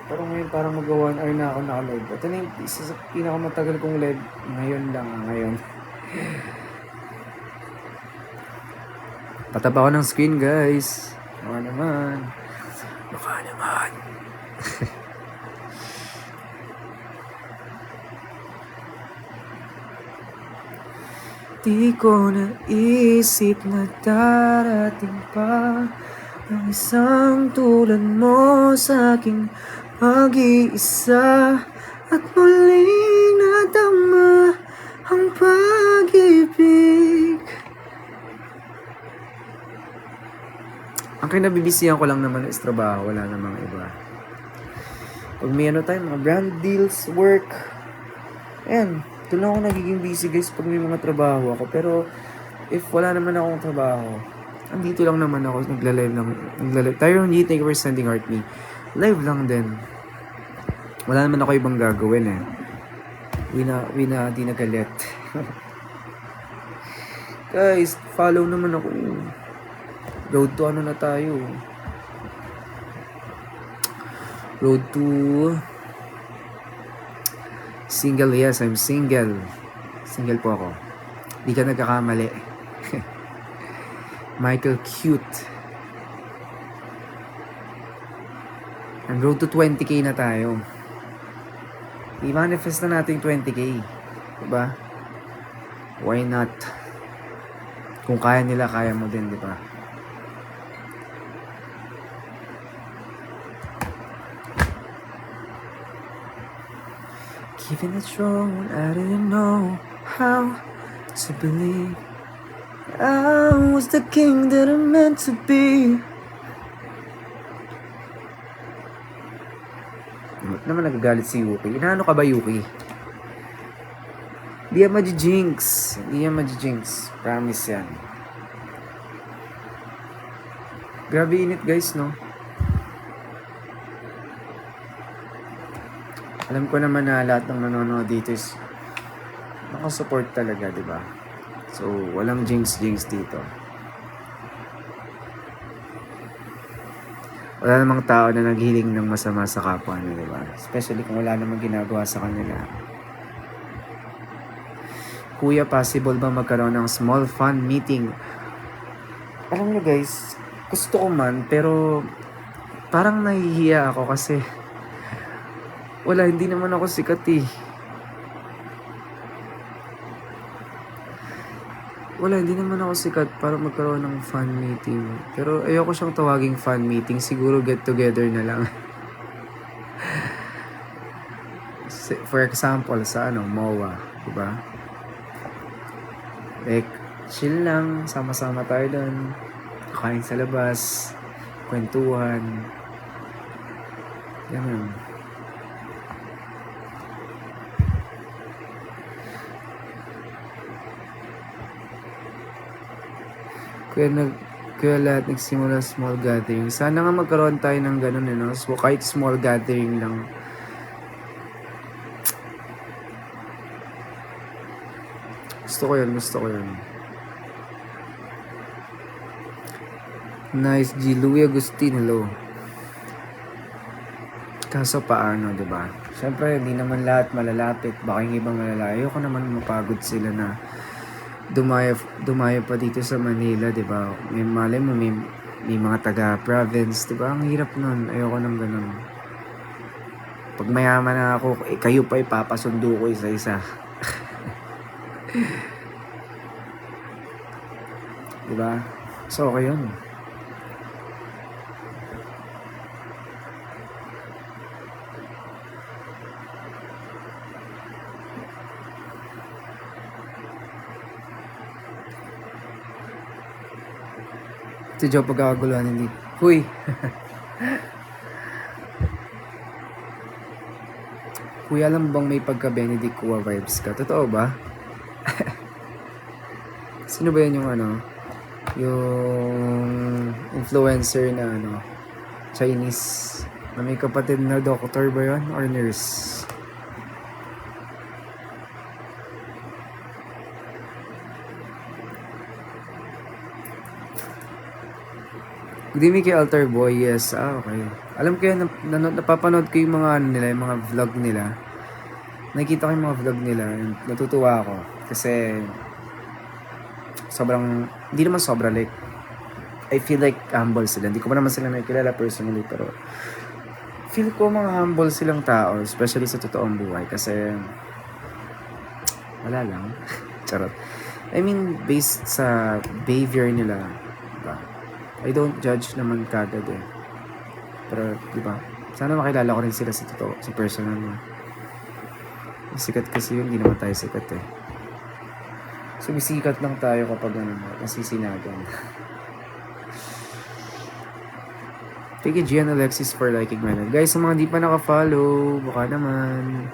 Speaker 1: Pero ngayon parang mag-1 hour na ako naka-live. Ito na yung isa sa pinakamatagal kong live. Ngayon. Pataba ko ng screen guys. Baka naman. Di ko naisip na darating pa ang isang tulad mo sa aking pag-iisa at muling nadama ang pag-ibig. Ang kinabibisihan ko lang naman is trabaho, wala namang iba. Pag may tayo, mga brand deals, work, ayan, doon ako nagiging busy guys pag may mga trabaho ako. Pero if wala naman akong trabaho, andito lang naman ako, nagla-live lang. Tyron G, thank you for sending heart me. Live lang din. Wala naman ako ibang gagawin eh. Wina, di nagalit. Guys, follow naman ako. Road to ano na tayo. Road to single. Yes, I'm single. Single po ako. Di ka nagkakamali. Michael Cute. And road to 20k na tayo. I-manifest na natin 20k. Diba? Why not? Kung kaya nila, kaya mo din, diba? Given the throne, I didn't know how to believe I was the king that I meant to be. Ba't naman nagagalit si Yuki? Inaano ka ba, Yuki? Di yan ma-jinx. Di yan ma-jinx. Promise yan. Grabe init guys, no? Alam ko naman na lahat ng nanonood dito is nakasupport talaga, di ba? So, walang jinx dito. Wala namang tao na naghiling ng masama sa kapwa nila, di ba? Especially kung wala namang ginagawa sa kanila. Kuya, possible ba magkaroon ng small fan meeting? Alam nyo guys, gusto ko man, pero parang nahihiya ako kasi wala, hindi naman ako sikat eh. Wala, hindi naman ako sikat para magkaroon ng fan meeting. Pero ayoko siyang tawaging fan meeting. Siguro get together na lang. For example, sa MOA. Diba? Like, chill lang. Sama-sama tayo doon. Kain sa labas. Kwentuhan. Ganun. Kaya lahat nagsimula small gathering. Sana nga magkaroon tayo ng ganun, no? So, kahit small gathering lang. Gusto ko yun. Nice, G. Louie Agustin, hello. Kaso paano, diba? Siyempre, hindi naman lahat malalapit. Baka yung ibang malalayo ko naman mapagod sila na dumayo pa dito sa Manila, di ba? May malay mo, may mga taga-province, di ba? Ang hirap nun. Ayoko nang ganun. Pag mayaman na ako, kayo pa ipapasundo ko isa-isa. Di ba? So, okay yun. Si Joe pagkakaguluhan hindi. Huy! Kuya, alam bang may pagka-Benedict Kua vibes ka? Totoo ba? Sino ba yun yung yung influencer na Chinese? Na may kapatid na doctor ba yun? Or nurse? Good evening kay Altar Boy, yes. Okay. Alam ko yan, napapanood ko yung mga nila, yung mga vlog nila. Nakikita ko yung mga vlog nila, natutuwa ako. Kasi, hindi naman sobra, like, I feel like humble sila. Hindi ko pa naman sila nakikilala personally, pero feel ko mga humble silang tao, especially sa totoong buhay kasi wala lang. Charot. I mean, based sa behavior nila, diba? I don't judge naman kagad eh. Pero, diba? Sana makilala ko rin sila sa totoo, sa personal mo. Sikat kasi yun, hindi naman tayo sikat eh. Sumisikat lang tayo kapag nasisinagan. Thank you, Gian Alexis, for liking my live. Guys, sa mga di pa naka-follow, baka naman.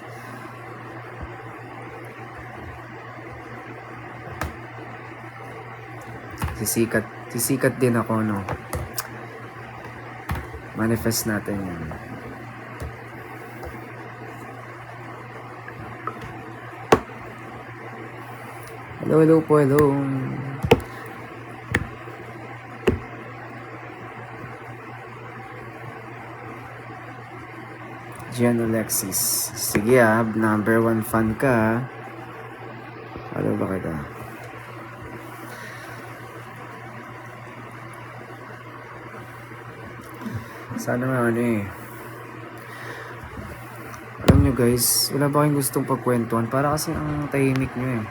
Speaker 1: Sisikat din ako, no? Manifest natin yan. Hello po, hello. Gian Alexis. Sige number 1 fan ka. Ano ba kita? Sana nga Alam nyo guys, wala ba kayong gustong pagkwentuhan? Para kasi ang tahimik nyo eh.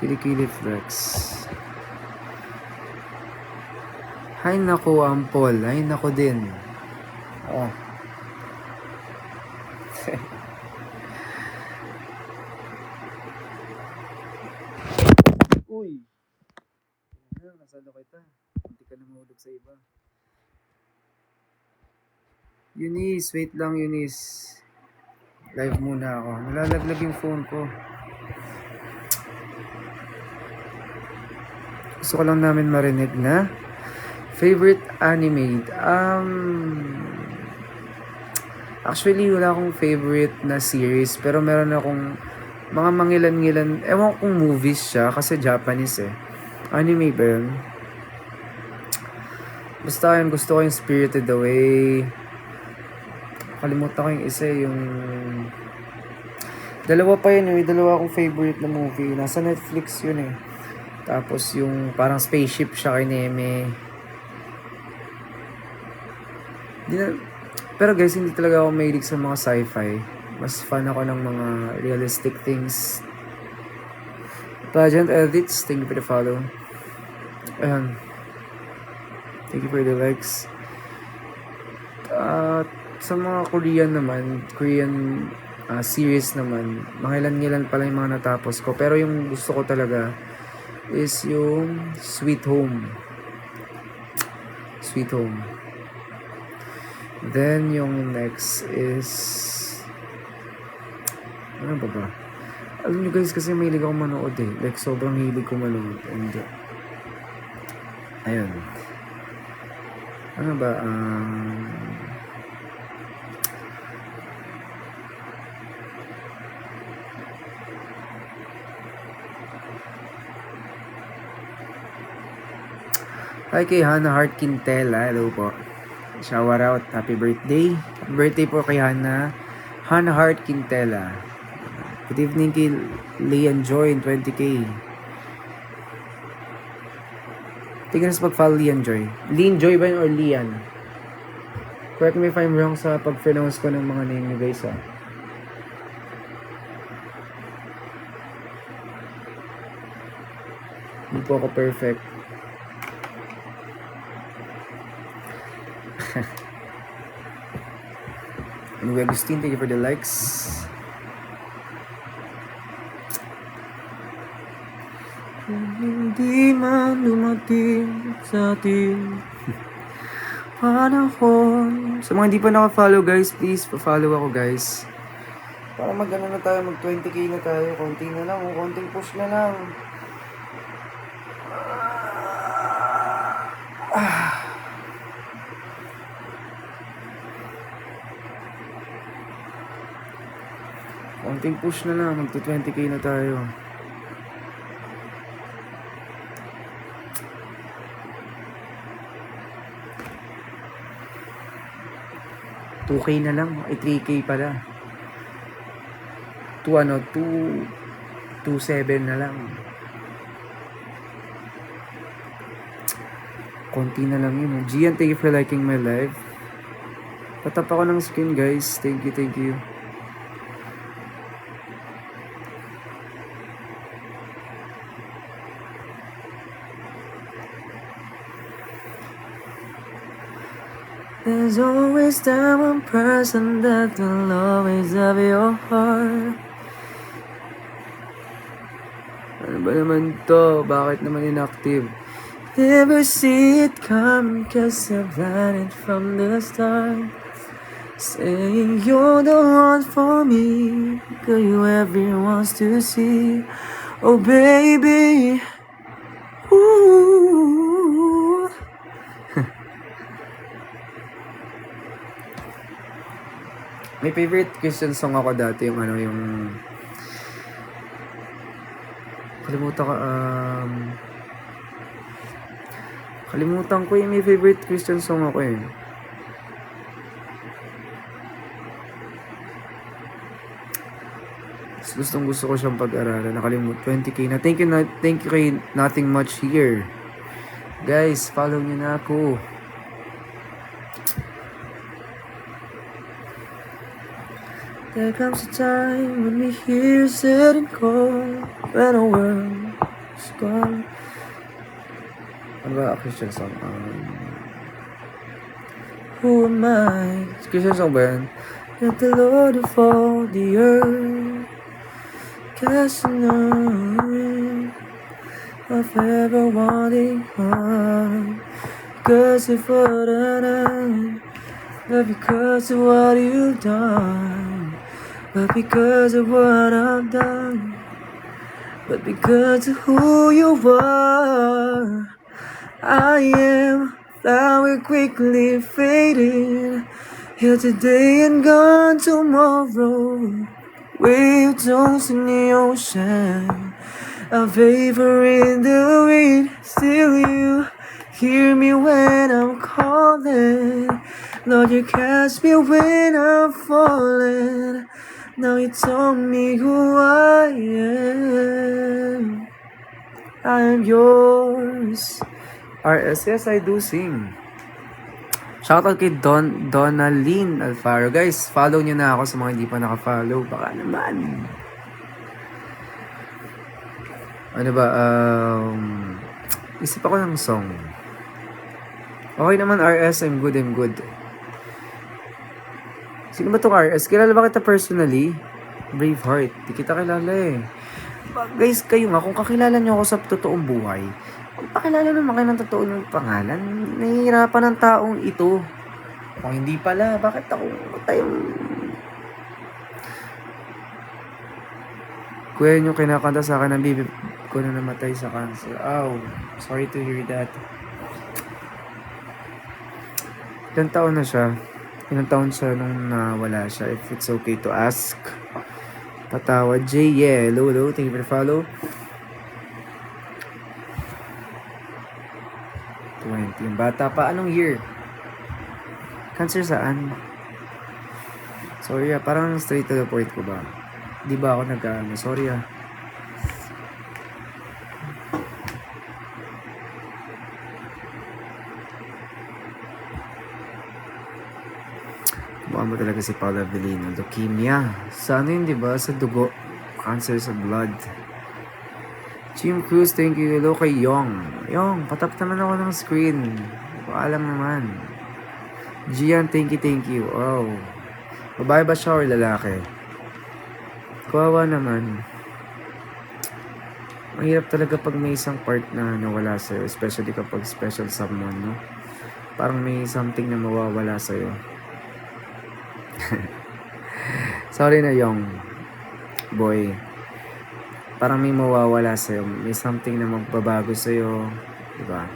Speaker 1: Kilikili Flex. Hay nako, Ampol. Hay nako din. Oh. Uy. Nasalo kita. Hindi ka na mahulog sa iba. Eunice, wait lang Eunice. Live muna ako. Nalalaglag yung phone ko. Gusto ko lang namin marinig na favorite anime. Actually, wala akong favorite na series. Pero meron akong mga mangilan-ngilan. Ewan kong movies siya kasi Japanese eh. Anime ba yun? Basta yun, gusto ko yung Spirited Away. Kalimutan ko yung isa yung... Dalawa pa yun eh. Dalawa akong favorite na movie. Nasa Netflix yun eh. Tapos yung parang spaceship siya kay Neme. Pero guys, hindi talaga ako mahilig sa mga sci-fi. Mas fan ako ng mga realistic things. Pageant Edits, thank you for the follow. Ayan. Thank you for the likes. Sa mga Korean series naman, mangilan-ngilan pala yung mga natapos ko. Pero yung gusto ko talaga is yung Sweet Home. Sweet Home. Then, yung next is... Ano ba? Alam nyo guys, kasi mahilig ako manood eh. Like, sobrang hilig ko manood. And, ayun. Ano ba? Hi kay Hannah Hart Quintela. Hello po. Shower out. Happy birthday. Happy birthday po kay Hannah Hart Quintela. Good evening kay Lian Joy in 20k. Tingnan sa pag-follow Lian Joy. Lian Joy ba yun or Lian? Correct me if I'm wrong sa pag-pronounce ko ng mga name nyo guys Hindi po ako perfect. Anyway, Agustin, thank you for the likes. Hindi man dumating sa atin panahon. Sa mga hindi pa naka-follow guys, please pa-follow ako guys. Para mag-ano na tayo, mag 20k na tayo. Konti na lang, konting push na lang. Konting push na lang, mag 20k na tayo. $2K na lang, 3K pala. 2.7 na lang. Konti na lang yun. Gian, thank you for liking my live. Patap ako ng screen, guys. Thank you, thank you. There's always that one person that will always have your heart. Ano ba naman to? Bakit naman inactive? Never see it come cause I planned it from the start. Saying you're the one for me, girl, you everyone wants to see. Oh baby, ooh. May favorite Christian song ako dati, yung kalimutan ko yung may favorite Christian song ako eh. Gustong gusto ko siyang pag-aralan. Nakalimut 20k na. Thank you kay Nothing Much Here. Guys, follow niyo na ako. There comes a time when we hear sad and cold, when our world is gone. Ano ba Christian song? Who am I? Christian song ba yan? Let the Lord of all the earth cast none of ever wanting harm, because of what I done, not because of what you've done, but because of what I've done, but because of who you are. I am flower quickly fading, here today and gone tomorrow. Waves in the ocean, a vapor in the wind. Still you hear me when I'm calling. Lord, you catch me when I'm falling. Now you told me who I am. I am yours. RS, yes, I do sing. Shoutout kay Donalyn Alfaro. Guys, follow nyo na ako sa mga hindi pa naka-follow. Baka naman. Ano ba? Isip ako ng song. Okay naman, RS. I'm good. Sino ba itong RS? Kilala ba kita personally? Braveheart. Di kita kilala eh. Guys, kayo nga, kung kakilala nyo ako sa totoong buhay, kung pakilala naman kayo ng totoo ng pangalan, nahihirapan ng taong ito. Kung hindi pala, bakit ako tayong... Kuya nyo kinakanta sa akin ng bibi ko na namatay sa cancer. Oh, sorry to hear that. Ilang taon na siya? Ilang taon siya nung nawala siya? If it's okay to ask. Patawad, J. Yeah, hello. Thank you for the follow. 20. Yung bata pa. Anong year? Cancer saan? Sorry parang straight to the point ko ba? Di ba ako sorry Mukha mo talaga si Paula Avellino. Leukemia. Sa ano yun, di ba? Sa dugo. Cancer sa blood. Jim Cruz, thank you. Hello kay Yong. Yong, patap naman ako ng screen. Paalam naman. Gian, thank you. Oh. Babae ba siya or lalaki? Kawawa naman. Mahirap talaga pag may isang part na nawala sa'yo. Especially kapag special someone, no? Parang may something na mawawala sa'yo. Sorry na Yong. Boy. Parang may mawawala sa'yo. May something na magbabago sa'yo. Diba?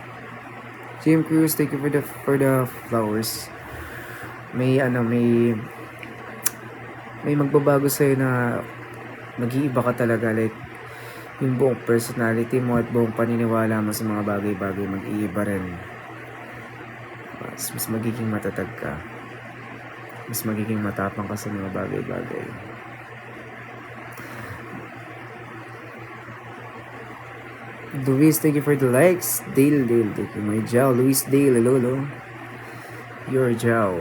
Speaker 1: Jim Cruz, thank you for the flowers. May magbabago sa'yo na mag-iiba ka talaga. Like, yung buong personality mo at buong paniniwala mo sa mga bagay-bagay mag-iiba rin. Mas magiging matatag ka. Mas magiging matapang ka sa mga bagay-bagay. Luis, thank you for the likes. Dale, thank you. My Jow. Luis Dale, hello. Your Jow.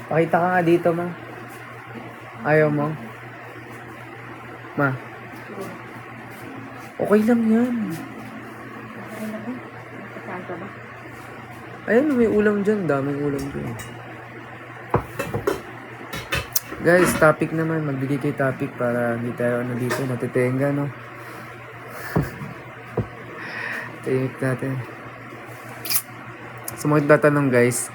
Speaker 1: Pakita ka nga dito, ma. Ayaw mo? Ma. Okay lang yan. Ayun, may ulam dyan. Daming ulam dyan. Guys, topic naman. Magbigay kayo topic para hindi tayo dito. Natitenga, no? Tahimik natin. So, magtatanong, guys.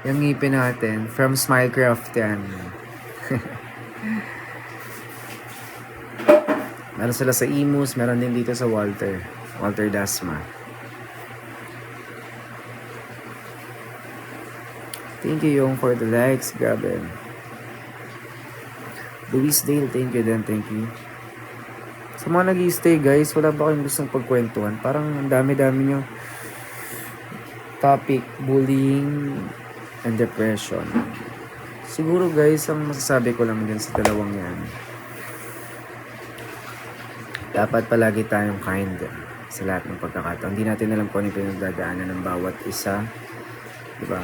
Speaker 1: Yung ngipin natin. From Smilecraft yan. Meron sila sa Imus. Meron din dito sa Walter Dasma. Thank you, Yung, for the likes. Grabe. Luis Dale, thank you din. Thank you. Sa mga nag-i-stay, guys, wala ba kayong gustong pagkwentuhan? Parang ang dami-dami nyo topic, bullying, and depression. Siguro, guys, ang masasabi ko lang din sa dalawang yan, dapat palagi tayong kind sa lahat ng pagkakataon. Hindi natin alam kung ano yung pinagdadaanan ng bawat isa. Diba?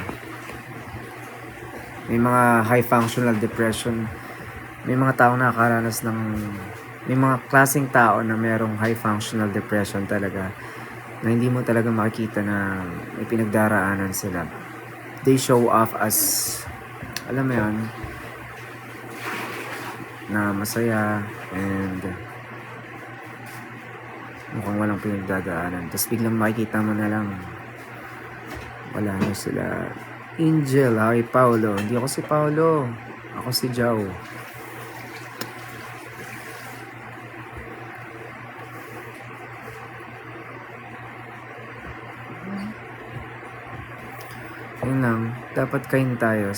Speaker 1: May mga high functional depression. May mga tao na nakakaranas ng... May mga klaseng tao na merong high functional depression talaga, na hindi mo talaga makikita na may pinagdaraanan sila. They show off as, alam mo yun, na masaya and mukhang walang pinagdadaanan. Tapos biglang makikita mo na lang, wala na sila. Angel, hi Paolo. Hindi ako si Paolo. Ako si Jow. Yun lang. Dapat kind tayo,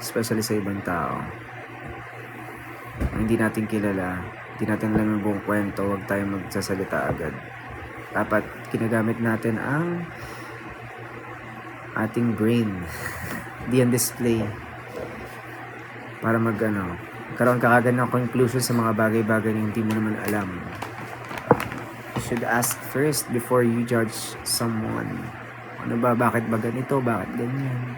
Speaker 1: especially sa ibang tao. Hindi natin kilala. Hindi natin alam yung buong kwento. Huwag tayong magsasalita agad. Dapat ginagamit natin ang ating brain. Di ang display. Para karoon ka agad ng conclusion sa mga bagay-bagay na hindi mo naman alam. You should ask first before you judge someone. Ano ba? Bakit ba ganito? Bakit ganyan?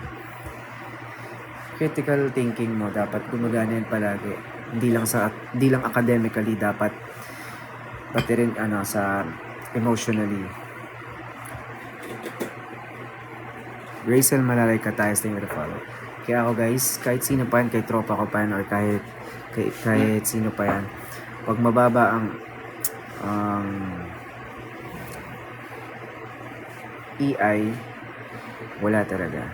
Speaker 1: Critical thinking mo dapat gumagana yan palagi. Hindi lang academically, dapat pati rin sa emotionally. Rachel Malalay ka tayo sa follow. Kaya ako, guys, kahit sino pa yan, kahit tropa ko pa yan, or kahit sino pa yan, pag mababa ang EI, wala talaga.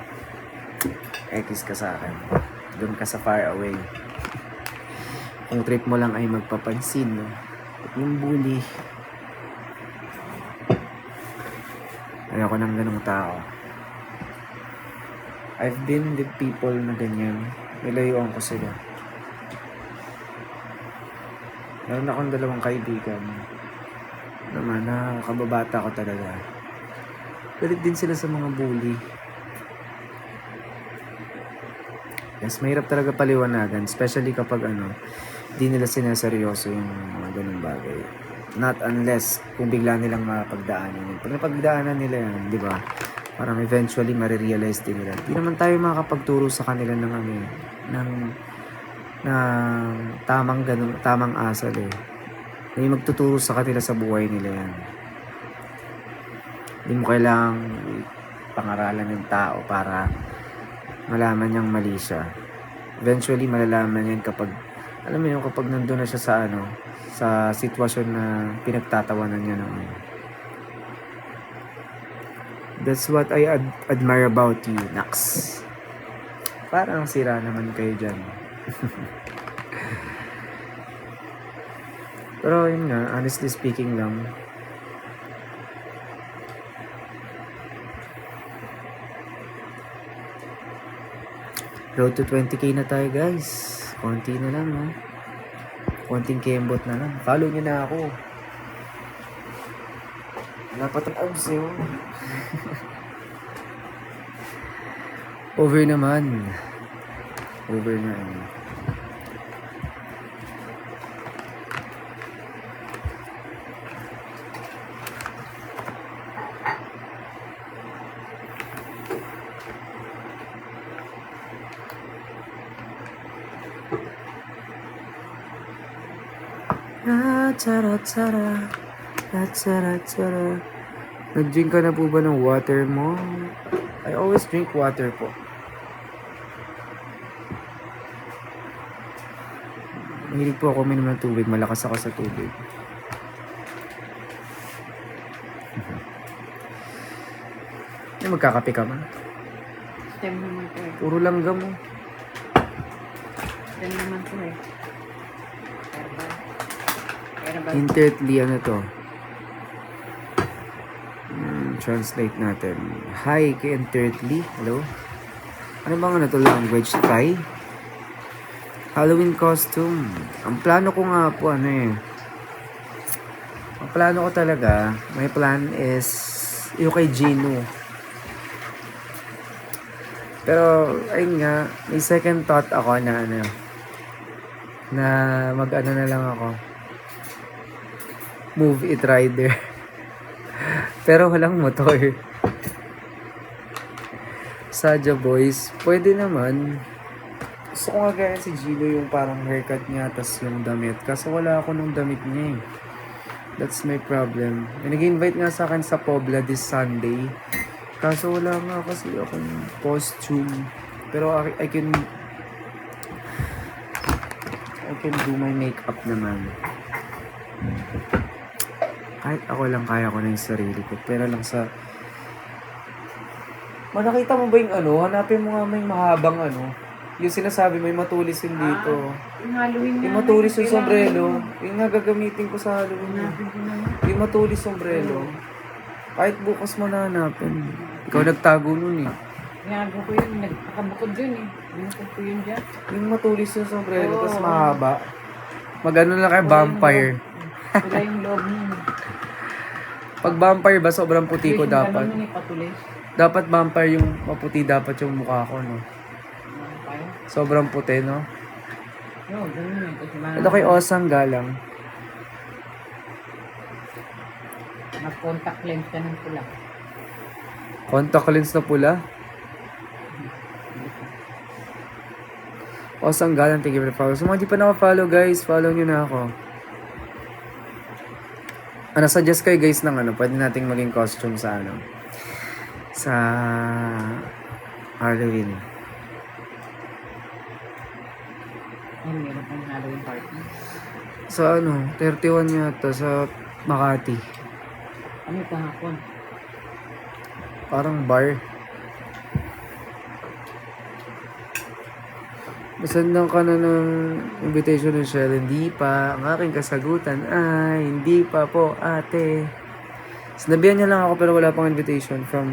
Speaker 1: X ka sa akin. Doon ka sa far away. Kung trip mo lang ay magpapansin, no? Yung bully. Ayoko ng ganung tao. I've been with people na ganyan. Nilayuan ko sila. Meron akong 2 kaibigan. Naman, nakakababata ko talaga. Galit din sila sa mga bully. Yes, mahirap talaga paliwanagan. Especially kapag di nila sinaseryoso yung mga ganung bagay. Not unless kung bigla nilang mapagdaanan. Pag napagdaanan nila yan, di ba? Parang eventually marirealize din nila. Di naman tayo makakapagturo sa kanila ng tamang asal eh. May magtuturo sa kanila sa buhay nila yan. Hindi mo kailangang pangaralan ng tao para malaman niyang mali siya. Eventually malalaman yan kapag nandun na siya sa sitwasyon na pinagtatawanan niya naman. That's what I admire about you, Nax. Parang sira naman kayo dyan. Pero yun nga, honestly speaking lang, road to 20k na tayo, guys. Konti na lang, no? Konting kembot na lang. Follow nyo na ako. Dapat ang abs eh. Over naman. Over na. Tara. Nag-drink ka na po ba ng water mo? I always drink water po. Mahilig po ako uminom ng tubig. Malakas ako sa tubig. Magkakape ka ba?
Speaker 2: Stem naman po eh.
Speaker 1: Puro langgam mo.
Speaker 2: Stem naman po eh. Herbal.
Speaker 1: Intently, ano to? Translate natin. Hi, kay Intently. Hello? Ano bang ano to language? Thai? Halloween costume. Ang plano ko nga po, ano eh. Ang plano ko talaga, my plan is yung kay Gino. Pero, ayun nga, may second thought ako na ano, na mag-ano na lang ako. Move It Rider. Pero walang motor. Saja Boys, pwede naman. Gusto ko nga gaya si Gino yung parang haircut niya tas yung damit. Kaso wala ako nung damit niya eh. That's my problem. Nag-invite nga sa akin sa Pobla this Sunday. Kaso wala nga kasi akong costume. Pero I can do my makeup naman. Kahit ako lang kaya ko na yung sarili ko. Pero lang sa... Nakita mo ba yung ano? Hanapin mo nga may mahabang ano. Yung sinasabi mo, yung matulis yung dito.
Speaker 2: Yung Halloween
Speaker 1: Yung matulis yung sombrero. Yung nga gagamitin ko sa Halloween. Yung matulis sombrero. Kahit bukas mo na hanapin. Ikaw nagtago nun eh.
Speaker 2: Ginago ko yun. Nagpakabukod yun eh. Binukod ko yun dyan.
Speaker 1: Yung matulis yung sombrero, tapos mahaba. Mag-ano na kayo, vampire.
Speaker 2: Wala yung loob niya.
Speaker 1: Pag vampire ba, sobrang puti ko dapat.
Speaker 2: Ganun yun eh, patulis.
Speaker 1: Dapat vampire yung maputi dapat yung mukha ko, no?
Speaker 2: Vampire?
Speaker 1: Sobrang puti, no?
Speaker 2: No, ganun yun. Kasi
Speaker 1: Ito kay Osang Galang.
Speaker 2: mag-contact lens ka ng pula.
Speaker 1: Contact lens na pula. Osang Galang, thank you for the follow. So mga di pa naka-follow guys, follow nyo na ako. Ano, suggest kayo guys ng ano, pwede nating maging costume sa ano, sa Halloween.
Speaker 2: Ayun, meron pang Halloween party.
Speaker 1: Sa ano, 31 yata, sa Makati.
Speaker 2: Ano yung kahapon?
Speaker 1: Parang bar. Masandan ka na ng invitation ng Shell. Hindi pa. Ang aking kasagutan ay, hindi pa po, ate. Sinabihan niya lang ako pero wala pang invitation from...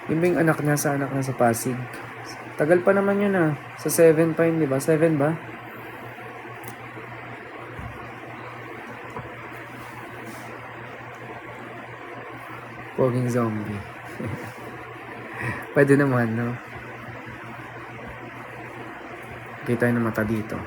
Speaker 1: Yun ba yung anak niya sa Pasig? Tagal pa naman yun ah. Sa 7 pa yun, di ba? 7 ba? Poging zombie. Pwede naman, no? Kita tayo ng mata dito.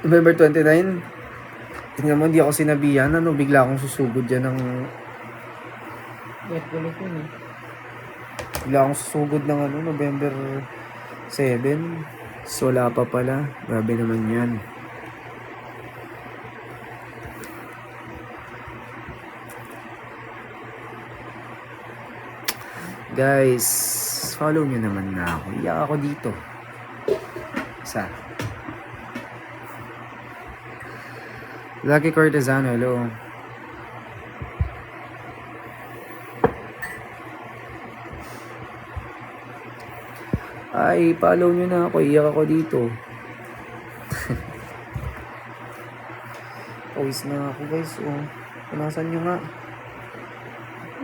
Speaker 1: November 29. Tingnan mo, hindi ako sinabihan. Ano, bigla akong susugod dyan ng...
Speaker 2: Wet ulit yun eh.
Speaker 1: Bigla akong susugod ng ano, November 7. So, wala pa pala. Grabe naman yan. Guys, follow nyo naman na ako. Iyak ako dito. Isa. Lucky Cortezano, hello. Ay, follow nyo na ako. Iyak ako dito. Pawis na ako guys. Oh. Punasan nyo nga.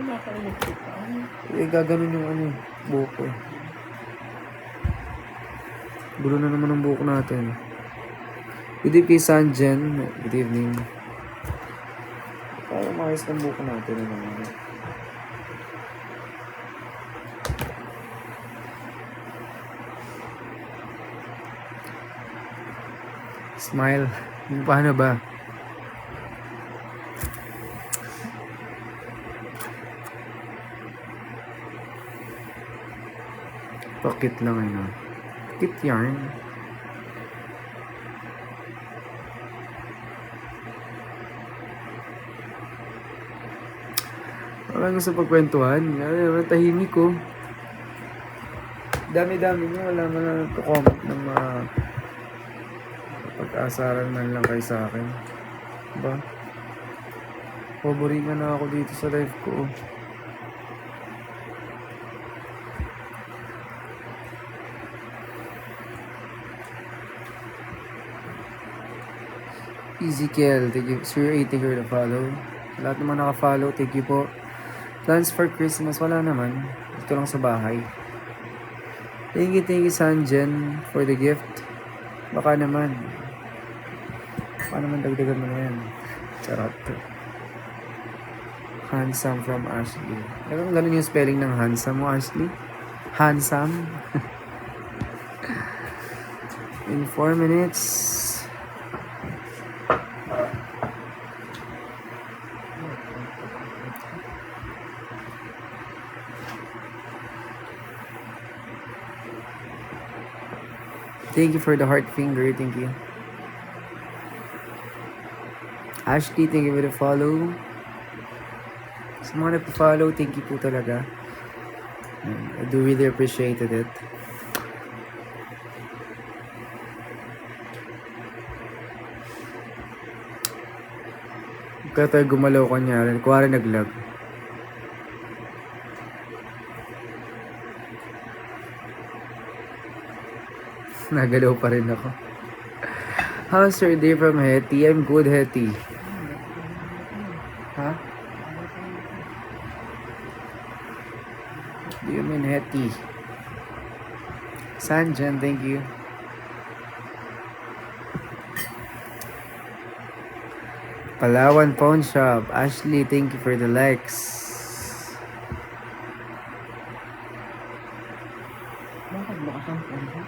Speaker 2: Wala ka electric pa.
Speaker 1: Gaganon yung ano, buhok ko eh. Gulo na naman ang buhok natin. Good evening kay Sanjen. Good evening. Para maayos ng buhok natin. Ano. Smile. Paano ba? Pakit lang ano. Pakit yarn. Wala nga sa pagkwentuhan. Tahimik ko. Dami-dami nyo. Wala man na nagko-comment ng mga pag-aasaran man lang kayo sa akin. Diba? Paborito na ako dito sa life ko. Ezekiel, thank you. Sir 80 for the follow. Lahat naman naka-follow, thank you po. Plans for Christmas, wala naman. Ito lang sa bahay. Thank you Sanjen for the gift. Baka naman dagdagan mo na yan. Charot. Handsome from Ashley. Ganun yung spelling ng handsome mo, Ashley? Handsome? In 4 minutes. Thank you for the heart finger. Thank you. Ashley, thank you for the follow. Sa mga nagpa-follow, thank you po talaga. I do really appreciated it. Kaya tayo gumalaw kanya. Kuwari nag-lag. Nagalaw pa rin ako. How's your day from Hetty? I'm good, Hetty. Ha? Do you mean Hetty? Sanjan, thank you. Palawan Pawn Shop. Ashley, thank you for the likes.
Speaker 2: Bakit bukas ang phone ko?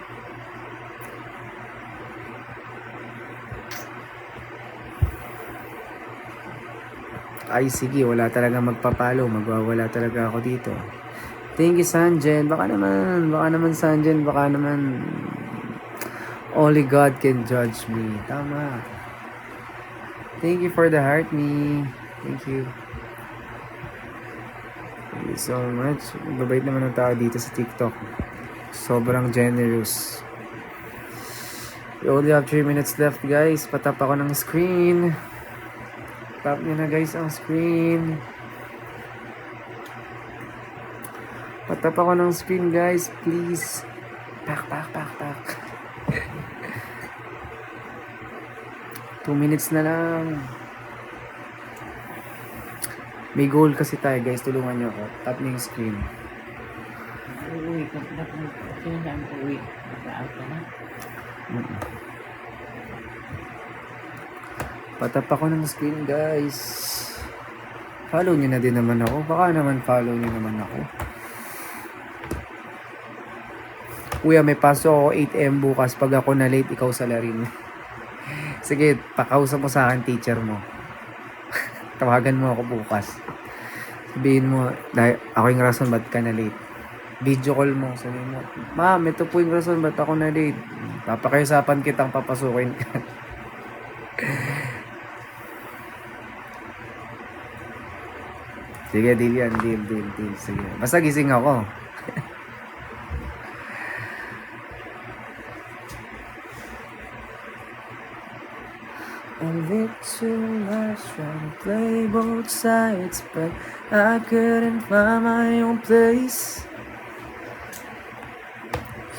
Speaker 1: Ay, sige, wala talaga magpapalo. Magwawala talaga ako dito. Thank you, Sanjen. Baka naman, Sanjen, baka naman only God can judge me. Tama. Thank you for the heart, me. Thank you. Thank you so much. Babait naman ang tao dito sa TikTok. Sobrang generous. We only have 3 minutes left, guys. Patap ako ng screen. Tap nyo na, guys, ang screen. Patap ako ng screen, guys. Please. Pak. 2 minutes na lang. May goal kasi tayo, guys. Tulungan nyo ako. Tap nyo yung screen.
Speaker 2: Uuwi ka. Sinasaan ko uwi. Nag-out ka na.
Speaker 1: Patap ako ng screen, guys. Follow nyo na din naman ako. Baka naman follow nyo naman ako. Kuya, may pasok ako 8 AM bukas. Pag ako na late, ikaw salarin. Sige, pakausap mo sa akin, teacher mo. Tawagan mo ako bukas. Sabihin mo, dahil ako yung rason ba't ka na late. Video call mo. Sabihin mo, ma'am, ito po yung rason ba't ako na late. Papakiusapan kitang papasukin ka. Sige, deal yan. Deal. Sige. Basta gising ako. A little much trying to play both sides, but I couldn't find my own place.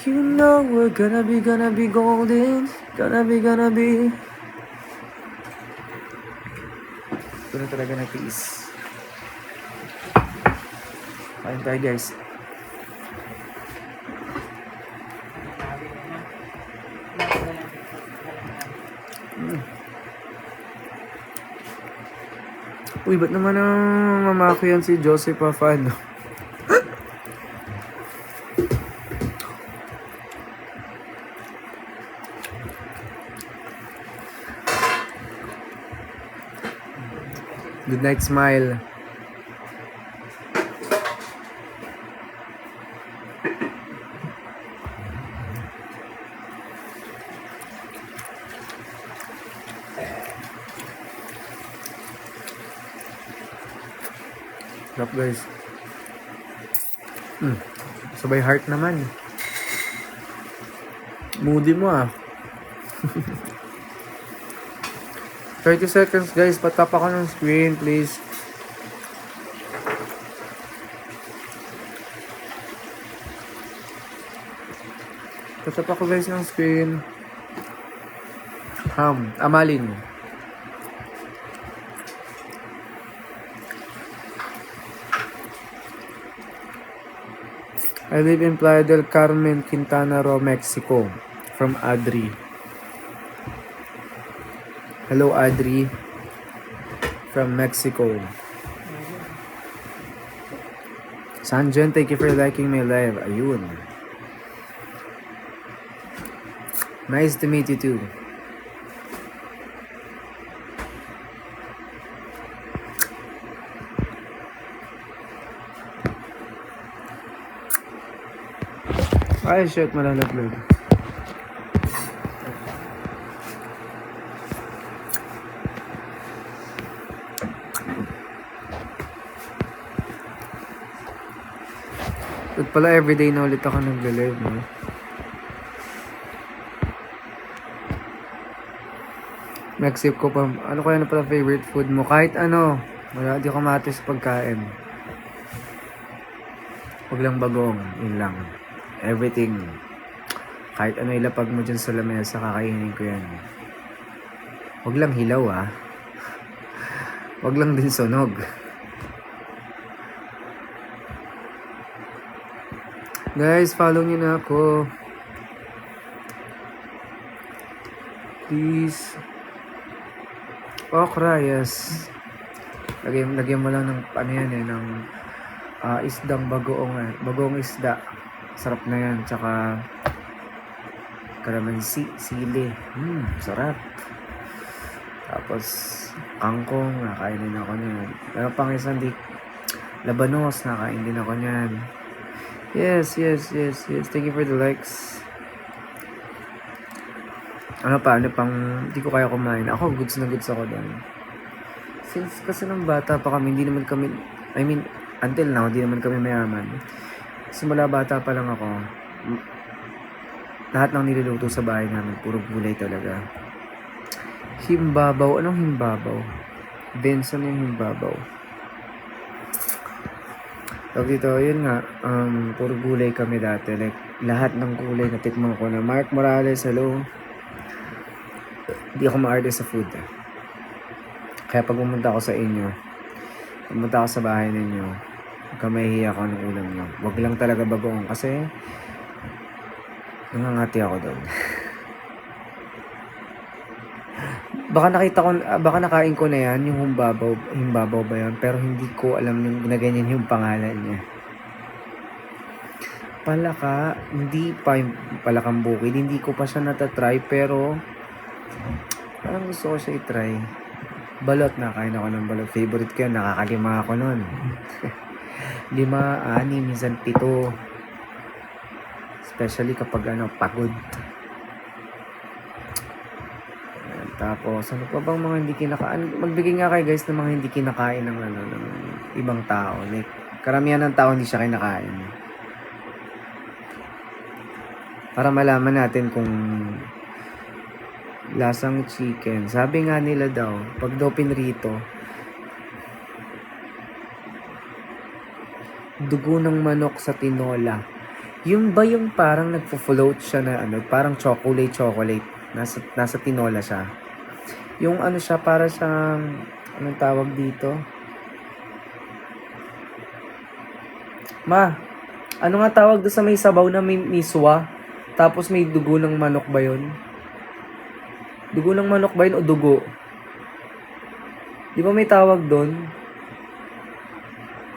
Speaker 1: You know we're gonna be golden. Gonna be. Gonna talaga natiis. Kain tayo guys. Uy, ba't naman ang mamako yan si Joseph Afano? Good night, smile. Sarap guys. Sabay heart naman. Moody mo ah. 30 seconds guys, patap ako ng screen please. Patap ako guys ng screen. Amalin. I live in Playa del Carmen, Quintana Roo, Mexico. From Adri. Hello Adri. From Mexico. Sanjen, thank you for liking my live. Ayun. Nice to meet you too. Ay, shit, malalaglag. At pala, everyday na ulit ako nagla-live, no? Mexico pa. Ano kaya na pala favorite food mo? Kahit ano. Wala, di ko matis pagkain. Huwag lang bagong. Yun lang. Everything. Kahit ano ilapag mo dyan sa lamesa, kakainin ko yan. Huwag lang hilaw ah. Huwag lang din sunog. Guys, follow nyo na ako. Please. Okra, yes. Lagyan mo lang ng ano yan eh, ng isdang bagoong, bagoong isda. Sarap na yan, tsaka kalamansi, sili. Sarap. Tapos kangkong, nakainin ako niyan. Meron pang isang labanos, nakain din ako niyan. Yes. Thank you for the likes. Ano pang hindi ko kaya kumain. Ako, goods na goods ako doon. Since kasi nung bata pa kami, hindi naman kami, until now, hindi naman kami mayaman. Simula bata pa lang ako, lahat ng niluluto sa bahay namin, puro gulay talaga. Himbabaw. Anong himbabaw? Benson yung himbabaw. Tawag dito, yun nga, puro gulay kami dati. Like, lahat ng gulay na tikman ko na. Mark Morales, hello. Hindi ako ma-order sa food. Kaya pag pumunta ako sa inyo, pumunta ako sa bahay ninyo, kamahihiya ako ng ulam nyo. Wag lang talaga bagoong kasi nangangati ako doon. Baka nakain ko na yan, yung himbabaw ba yan, pero hindi ko alam yung ginaganyan yung pangalan niya. Palaka, hindi pa yung palakang bukid, hindi ko pa siya natatry, pero parang gusto ko siya i-try. Balot, nakain ako ng balot. Favorite ko yan, nakakalima ako nun. 5, 6, minsan 7. Especially kapag pagod. Tapos, ano pa bang mga hindi kinakain? Magbigay nga kayo guys ng mga hindi kinakain ng ibang tao. Like, karamihan ng tao hindi siya kinakain. Para malaman natin kung lasang chicken. Sabi nga nila daw, pag daw pinrito, dugo ng manok sa tinola. Yung ba yung parang nagfo-float siya na parang chocolate. Nasa tinola siya. Yung siya, para siyang Anong tawag dito? Ma, ano nga tawag doon sa may sabaw na may miswa? Tapos may dugo ng manok ba yun? Dugo ng manok ba yun o dugo? Di ba may tawag doon?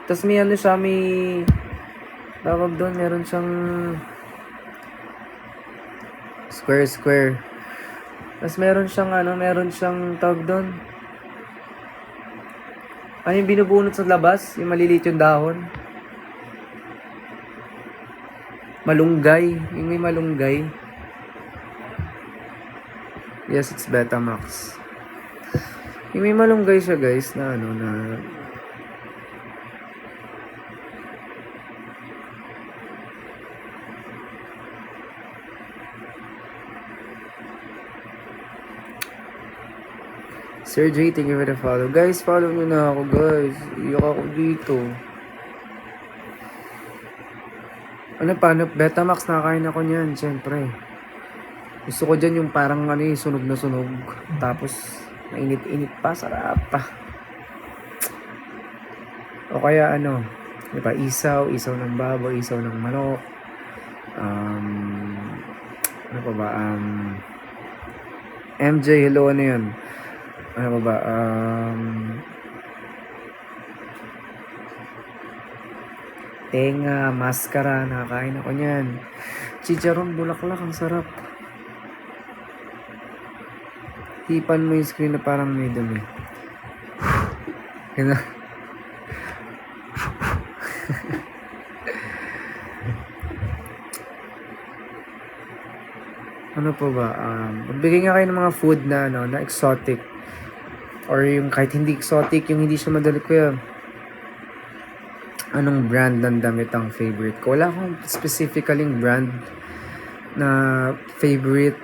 Speaker 1: Tapos may ano siya, may tawag doon, meron siyang square. Tapos meron siyang tawag doon. Ano yung binubunot sa labas? Yung maliliit yung dahon? Malunggay. Yung may malunggay. Yes, it's Betamax. Yung may malunggay siya guys na ano na Sir J, thank you for the follow. Guys, follow nyo na ako guys. Iyak ako dito. Ano paano? Betamax nakakain ako niyan, syempre. Gusto ko dyan yung parang ano yung sunog na sunog. Tapos, mainit-init pa, sarap pa. O kaya ano, diba, isaw ng baboy, isaw ng manok. Ano pa ba? MJ, hello, ano yun? Ano pa ba? Tenga, maskara, nakakain ako niyan. Chicharon, bulaklak, ang sarap. Hipan mo yung screen na parang may dumi. Yan na. Ano pa ba? Magbigay nga kayo ng mga food na ano, na exotic. Or yung kahit hindi exotic, yung hindi siya madali ko yan. Anong brand ng damit ang favorite ko? Wala akong specifically brand na favorite.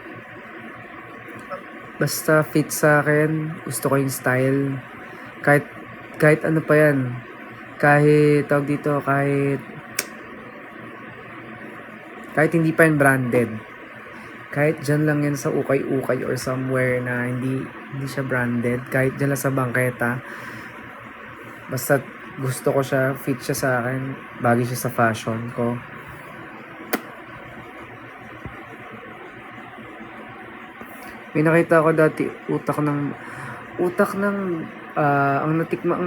Speaker 1: Basta fit sa akin. Gusto ko yung style. Kahit ano pa yan. Kahit hindi pa yan branded. Kahit dyan lang yan sa ukay-ukay or somewhere na hindi siya branded. Kahit dyan lang sa bangketa. Basta gusto ko siya, fit siya sa akin, bagay siya sa fashion ko. May nakita ko dati utak ng ang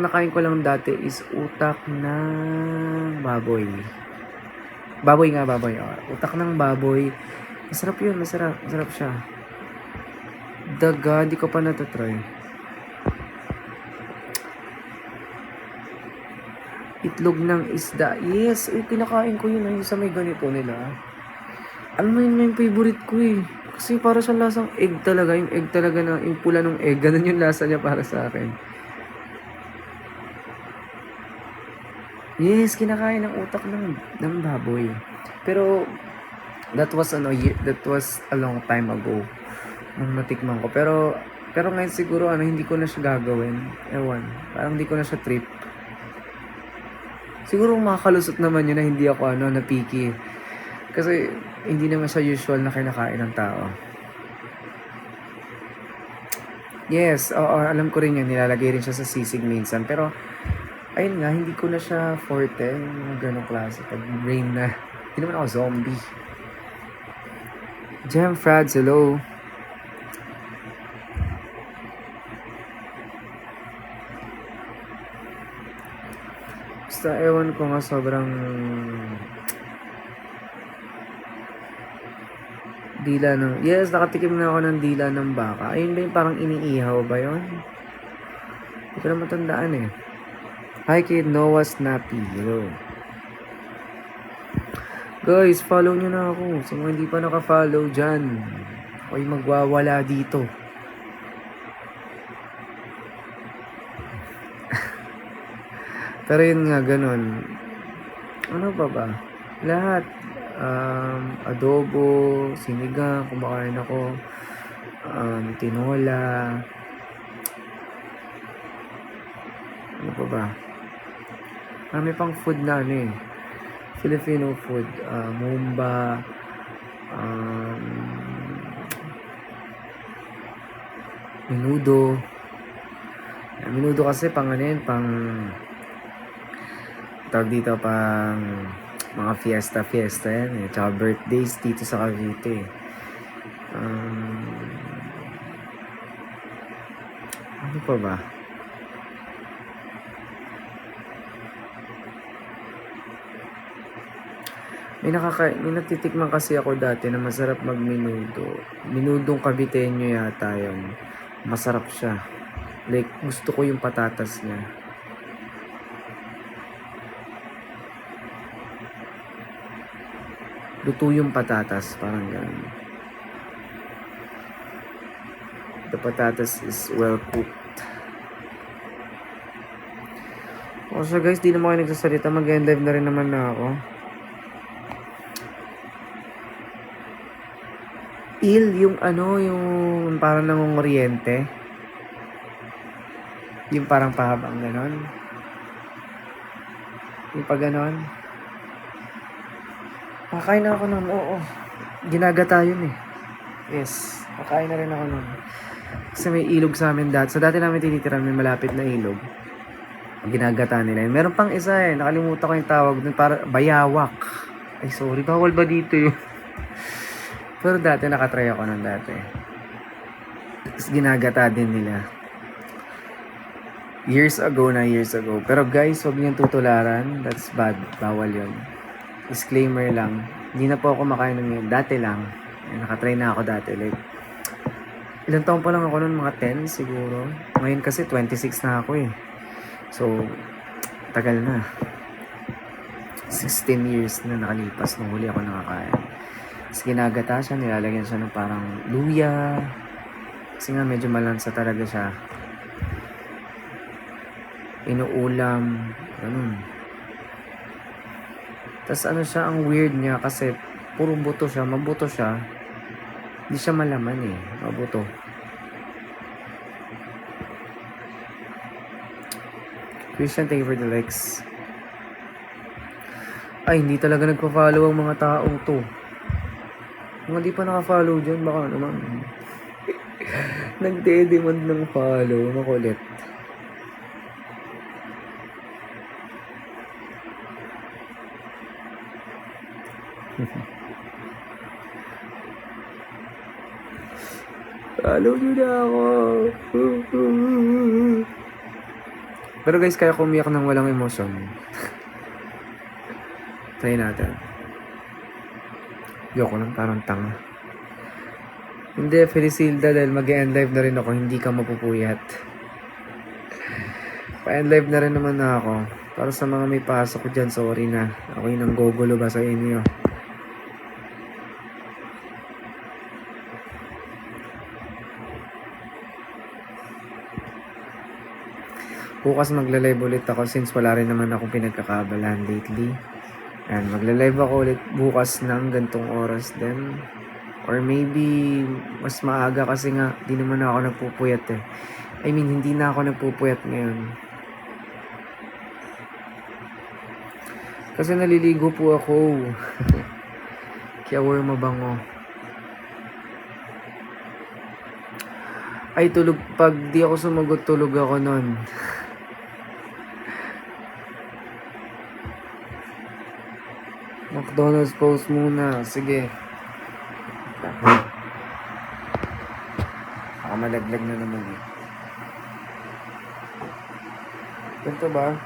Speaker 1: nakain ko lang dati is utak ng baboy. Baboy. Utak ng baboy. Masarap yun, masarap siya. Daga, di ko pa natatry. Itlog ng isda. Yes, kinakain ko yun. Yung sa may ganito nila. Alam mo yun yung favorite ko eh. Kasi para sa lasang egg talaga. Yung egg talaga na, yung pula ng egg. Ganun yung lasa niya para sa akin. Yes, kinakain ng utak ng baboy. Pero, that was a long time ago. Nung natikman ko. Pero ngayon siguro, hindi ko na siya gagawin. Ewan. Parang hindi ko na siya trip. Siguro makakalusot naman yun na hindi ako na picky. Kasi hindi naman siya usual na kinakain ng tao. Yes, alam ko rin yun. Nilalagay rin siya sa sisig minsan. Pero, ayun nga, hindi ko na siya forte. Yung ganong klase. Pag brain na. Hindi naman ako zombie. Jem Frads, hello. Basta ewan ko nga sobrang dila ng... Yes, nakatikim na ako ng dila ng baka. Ayun ba yung parang iniihaw ba yun? Hindi ko na matandaan eh. Hi kid Noah Snappy. Hello. Guys, follow nyo na ako. Sa mga hindi pa naka-follow dyan. Ako'y magwawala dito. Pero yun nga, ganun. Ano pa ba? Lahat. Adobo, sinigang, kumakain ako. Tinola. Ano pa ba? May pang food na Filipino food. Mumba. Menudo. Minudo kasi pang ano yun, pang tawag dito, pang mga fiesta yan eh. Tsaka birthdays dito sa Cavite eh. Ano pa ba? May natitikman kasi ako dati na masarap magminudo. Minudong Caviteño yata yun. Masarap siya. Like, gusto ko yung patatas niya. Luto yung patatas, parang ganun. The patatas is well cooked. O so guys, di naman kayo nagsasalita. Mag-end live na rin naman na ako. Yung ano, yung parang nangunguriente. Yung parang pahabang ganon. Yung pag ganon. Kakain na ako nun, oo. Ginagata yun eh. Yes, kakain na rin ako nun. Kasi may ilog sa amin dati. So dati namin tinitiran, may malapit na ilog. Ginagata nila. Meron pang isa eh, nakalimutan ko yung tawag dun, para bayawak. Ay sorry, bawal ba dito yun? Pero dati nakatry ako nun dati. Tapos ginagata din nila. Years ago. Pero guys, huwag niyong tutularan. That's bad. Bawal yun. Disclaimer lang. Hindi na po ako makain ng yun. Dati lang. Nakatry na ako dati. Like, ilang taon pa lang ako nun? Mga 10 siguro. Ngayon kasi 26 na ako eh. So, tagal na. 16 years na nakalipas nung huli ako nakakain. Tapos ginagata siya, nilalagyan siya ng parang luya. Kasi nga medyo malansa talaga siya. Inuulam. Ganun. Tapos ano siya, ang weird niya kasi puro buto siya, mabuto siya. Hindi siya malaman eh, mabuto. Christian, thank you for the likes. Ay, hindi talaga nagpa-follow ang mga taong to. Mga di pa naka-follow dyan, baka naman. Nagde-demand ng follow, makulit. Follow nyo na ako. Pero guys, kaya kumiyak ng walang emosyon. Try natin. Yoko lang, parang tanga. Hindi, Felicilda, dahil mag-end live na rin ako, hindi ka mapupuyat. Pa-end live na rin naman na ako. Para sa mga may pasok ko dyan, sorry na. Ako yung nanggugulo ba sa inyo. Bukas magla-live ulit ako since wala rin naman akong pinagkakabalan lately. And magla-live ako ulit bukas ng gantong oras din. Or maybe mas maaga kasi nga di naman ako nagpupuyat eh. I mean, hindi na ako nagpupuyat ngayon. Kasi naliligo po ako. Kaya we're mabango. Ay, tulog. Pag di ako sumagot, tulog ako nun. McDonald's post muna. Sige. Baka malaglag na naman eh. Ganito ba?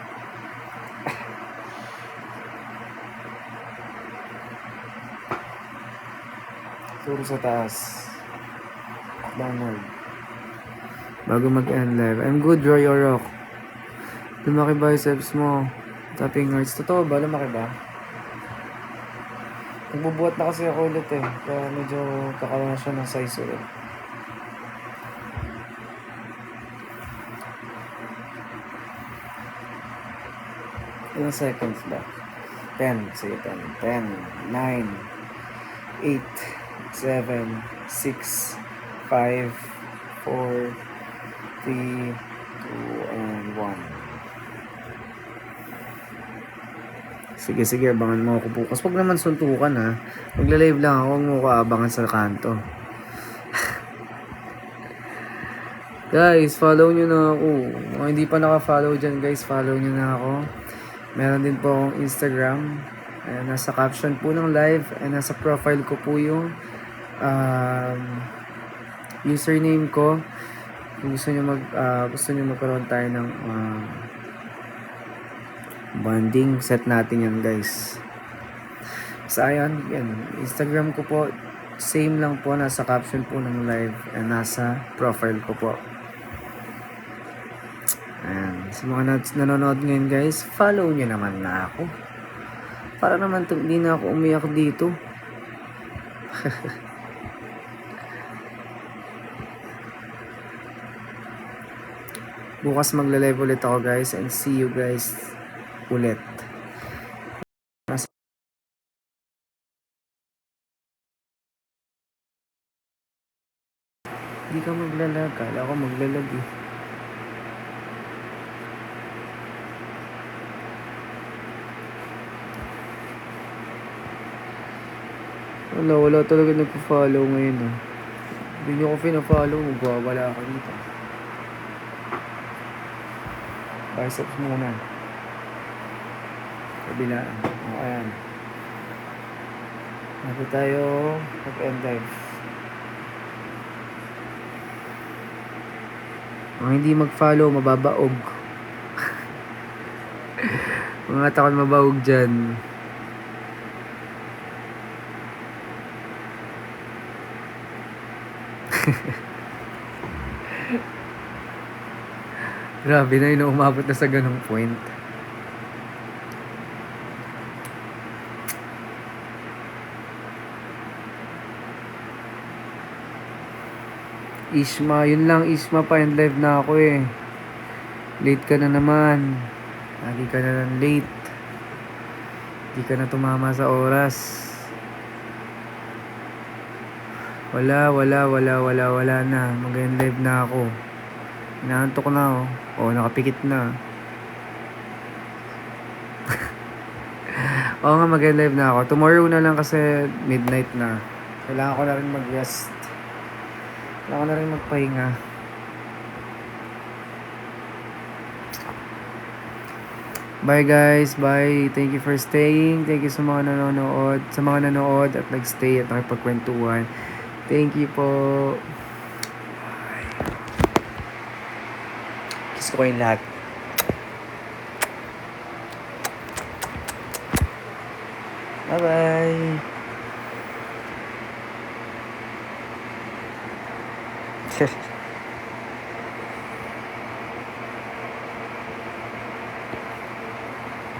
Speaker 1: Turo sa taas. McDonald. Bago mag-end live. I'm good, Roy Orok. Lumaki biceps mo. Tapping hearts. Totoo ba? Lumaki ba? Nagbubuhat na kasi ako ulit eh. Kaya medyo kakaroon na siya ng size ulit. Ilang seconds ba? 10. Sige, 10. 10, 9, 8, 7, 6, 5, 4, 3, 2, and 1. Sige, abangan mo ako bukas. Huwag naman suntukan ha. Magla-live lang ako, huwag mo ko abangan sa kanto. Guys, follow nyo na ako. Kung hindi pa naka-follow dyan guys, follow nyo na ako. Meron din po akong Instagram. Ayan, nasa caption po ng live. And nasa profile ko po yung username ko. Kung gusto nyo magkaroon tayo ng bonding, set natin yan guys. So ayan, yan. Instagram ko po, same lang po, nasa caption po ng live and nasa profile ko po. Ayan. Sa mga nanonood ngayon guys, follow nyo naman na ako. Para naman hindi na ako umiyak dito. Bukas magla-live ulit ako guys and see you guys ulit. Hindi ka maglalag. Kala ko maglalag eh. Wala talaga nagpo-follow ngayon ah. Hindi nyo ako pina-follow, magwawala ka dito. Biceps muna. Kabilaan. O, ayan. Nato tayo mag-end live. Ang hindi mag-follow, mababaog. Mga takot mabaog dyan. Grabe na yun, umabot na sa ganung point. Isma, yun lang Isma, pa end live na ako eh. Late ka na naman. Lagi ka na lang late. Di ka na tumama sa oras. Wala na. Mag-end live na ako. Inaantok na oh. Oh, nakapikit na. Oo nga, mag-end live na ako. Tomorrow na lang kasi midnight na. Kailangan ko na rin mag-rest. Kailangan ko na rin magpahinga. Bye guys, bye. Thank you for staying. Thank you sa mga nanonood. Sa mga nanood at nag-stay at nakipagkwentuhan. Thank you po. Kiss ko kayong lahat. Bye-bye.